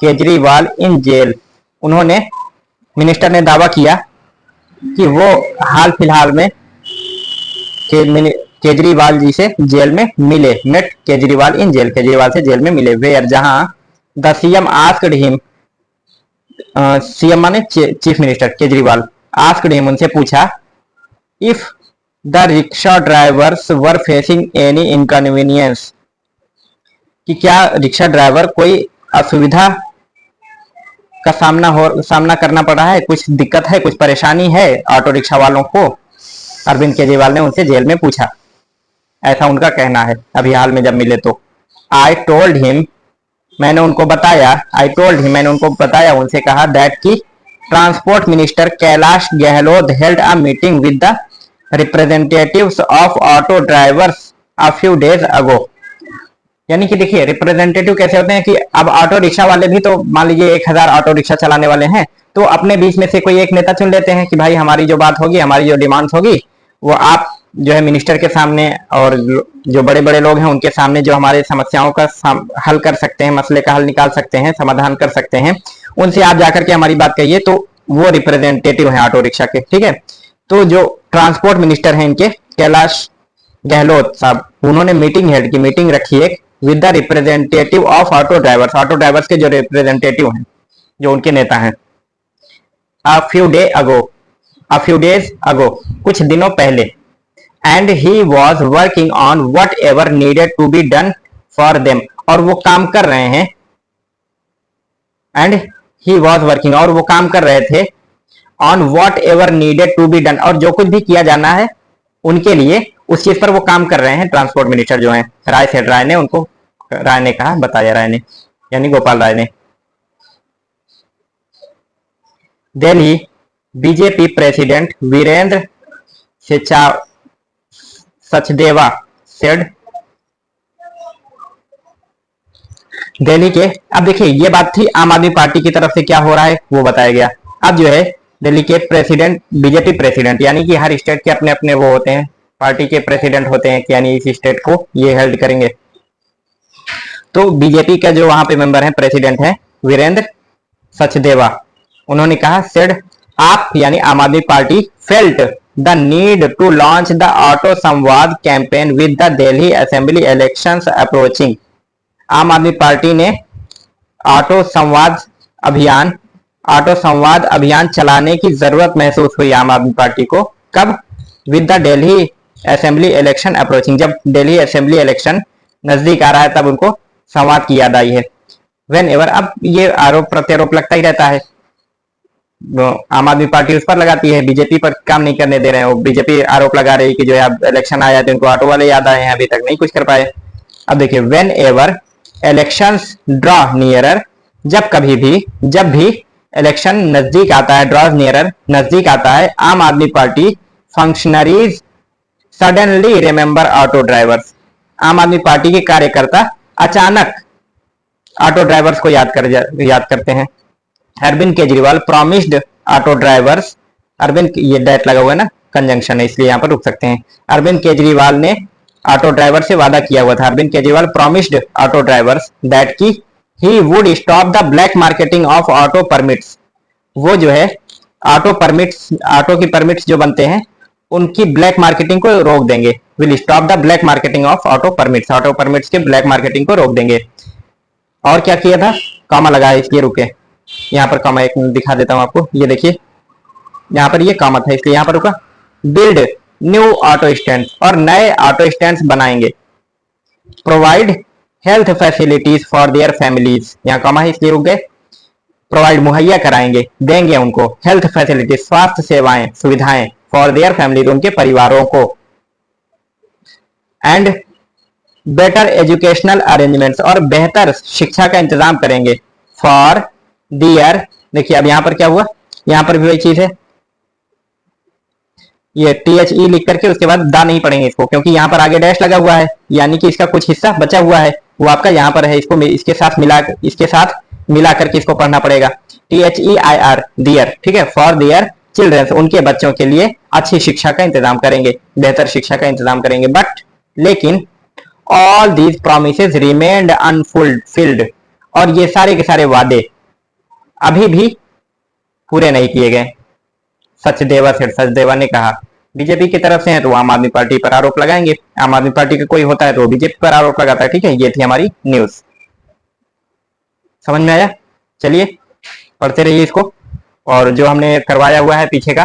Kejriwal in jail. Minister ने दावा किया कि वो हाल फिलहाल में केजरीवाल जी से जेल में मिले। Met Kejriwal in jail Kejriwal से जेल में मिले। वेयर जहां the CM asked him CM माने chief minister Kejriwal asked him उनसे पूछा if the rickshaw drivers were facing any inconvenience कि क्या रिक्शा ड्राइवर कोई असुविधा का सामना करना पड़ रहा है कुछ दिक्कत है कुछ परेशानी है ऑटो रिक्शा वालों को। अरविंद केजरीवाल ने उनसे जेल में पूछा ऐसा उनका कहना है अभी हाल में जब मिले तो। आई टोल्ड हिम मैंने उनको बताया उनसे कहा दैट की transport minister Kailash Gehlot held a meeting with the representatives of auto drivers a few days ago। यानी कि देखिए रिप्रेजेंटेटिव कैसे होते हैं कि अब ऑटो रिक्शा वाले भी तो मान लीजिए 1000 ऑटो रिक्शा चलाने वाले हैं, तो अपने बीच में से कोई एक नेता चुन लेते हैं कि भाई हमारी जो बात होगी, हमारी जो डिमांड्स होगी, वो आप जो है मिनिस्टर के सामने और जो बड़े बड़े लोग हैं उनके सामने जो हमारे समस्याओं का हल कर सकते हैं, मसले का हल निकाल सकते हैं, समाधान कर सकते हैं, उनसे आप जाकर के हमारी बात कहिए। तो वो रिप्रेजेंटेटिव है ऑटो रिक्शा के, ठीक है। तो जो ट्रांसपोर्ट मिनिस्टर हैं इनके कैलाश गहलोत साहब, उन्होंने मीटिंग हेड की, मीटिंग रखी एक with the representative of auto drivers, auto drivers के जो रिप्रेजेंटेटिव हैं, जो उनके नेता हैं। अ फ्यू डेज अगो, कुछ दिनों पहले, and he was working on whatever needed to be done for them, और वो काम कर रहे हैं, एंड ही वॉज वर्किंग, और वो काम कर रहे थे, on whatever needed to be done, और जो कुछ भी किया जाना है उनके लिए उस चीज पर वो काम कर रहे हैं। ट्रांसपोर्ट मिनिस्टर जो हैं राय सेठ राय ने, उनको राय ने कहा, बताया राय ने, यानी गोपाल राय ने। Delhi BJP president Virendra Sachdeva said, Delhi के, अब देखिए ये बात थी आम आदमी पार्टी की तरफ से क्या हो रहा है वो बताया गया। अब जो है दिल्ली के प्रेसिडेंट, बीजेपी प्रेसिडेंट, यानी कि हर स्टेट के अपने अपने वो होते हैं, पार्टी के प्रेसिडेंट होते हैं, यानी इस स्टेट को ये हेल्ड करेंगे। तो बीजेपी का जो वहां पे मेंबर है, प्रेसिडेंट है वीरेंद्र सचदेवा, उन्होंने कहा सेड, आप यानी Aam Aadmi party felt the need to launch the auto संवाद campaign with the Delhi assembly elections approaching. Aam Aadmi party ने ऑटो संवाद अभियान चलाने की जरूरत महसूस हुई आम आदमी पार्टी को। कब? With the Delhi assembly election approaching, जब दिल्ली असेंबली इलेक्शन नजदीक आ रहा है तब उनको संवाद की याद आई है। वेन एवर, अब ये आरोप प्रत्यारोप लगता ही रहता है, आम आदमी पार्टी उस पर लगाती है, बीजेपी पर काम नहीं करने दे रहे हैं। बीजेपी आरोप लगा रही है कि जो है अब इलेक्शन आया तो इनको ऑटो वाले याद आए हैं, अभी तक नहीं कुछ कर पाए। अब देखिए, when ever elections draw nearer, जब भी इलेक्शन नजदीक आता है, ड्रॉज नियरर नजदीक आता है, आम Aadmi party functionaries suddenly remember auto drivers, आम आदमी पार्टी के कार्यकर्ता अचानक ऑटो ड्राइवर्स को याद करते हैं। Arvind Kejriwal promised auto drivers, Arvind, ये डेट लगा हुआ है ना, कंजंक्शन है इसलिए यहां पर रुक सकते हैं। अरविंद केजरीवाल ने ऑटो ड्राइवर से वादा किया हुआ था, Arvind Kejriwal promised auto drivers that की he would stop the black marketing of auto permits, वो जो है ऑटो की परमिट्स जो बनते हैं उनकी ब्लैक मार्केटिंग को रोक देंगे। Will stop the black marketing of auto permits के ब्लैक मार्केटिंग को रोक देंगे। और क्या किया था? कॉमा लगा है इसलिए रुके, यहाँ पर कॉमा एक दिखा देता हूं आपको, ये देखिए यहाँ पर ये कॉमा था इसलिए यहाँ पर रुका। बिल्ड न्यू ऑटो स्टैंड, और नए ऑटो स्टैंड बनाएंगे। Provide health facilities for their families, यहाँ कॉमा है इसलिए रुक गए। प्रोवाइड मुहैया कराएंगे, देंगे उनको हेल्थ फैसिलिटीज, स्वास्थ्य सेवाएं, सुविधाएं, फॉर देयर फैमिली, उनके परिवारों को। एंड बेटर एजुकेशनल अरेंजमेंट्स, और बेहतर शिक्षा का इंतजाम करेंगे। फॉर दियर, देखिए अब यहां पर क्या हुआ, यहां पर भी वही चीज है, ये THE लिख करके उसके बाद दा नहीं पढ़ेंगे इसको, क्योंकि यहां पर आगे डैश लगा हुआ है, यानी कि इसका कुछ हिस्सा बचा हुआ है, वो आपका यहां पर है, इसको इसके साथ मिला करके इसको पढ़ना पड़ेगा। THEIR, दियर, ठीक है। फॉर दियर चिल्ड्रंस, उनके बच्चों के लिए अच्छी शिक्षा का इंतजाम करेंगे, बेहतर शिक्षा का इंतजाम करेंगे। बट लेकिन all these promises remained unfulfilled, और ये सारे के सारे वादे अभी भी पूरे नहीं किए गए। सचदेवा ने कहा, बीजेपी की तरफ से है तो आम आदमी पार्टी पर आरोप लगाएंगे, आम आदमी पार्टी का कोई होता है तो बीजेपी पर आरोप लगाता है, ठीक है। ये थी हमारी न्यूज, समझ में आया? चलिए पढ़ते रहिए इसको, और जो हमने करवाया हुआ है पीछे का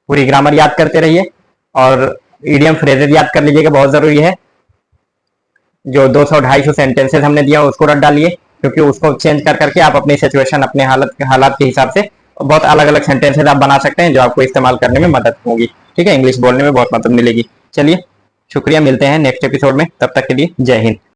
पूरी ग्रामर याद करते रहिए, और इडियम फ्रेजेस याद कर लीजिएगा, बहुत जरूरी है। जो 200-250 सेंटेंसेस हमने दिया उसको रट डालिए, क्योंकि उसको चेंज कर करके आप अपनी सिचुएशन, अपने हालात के हिसाब से बहुत अलग अलग सेंटेंसेस आप बना सकते हैं, जो आपको इस्तेमाल करने में मदद होगी, ठीक है। इंग्लिश बोलने में बहुत मदद मिलेगी। चलिए शुक्रिया, मिलते हैं नेक्स्ट एपिसोड में, तब तक के लिए जय हिंद।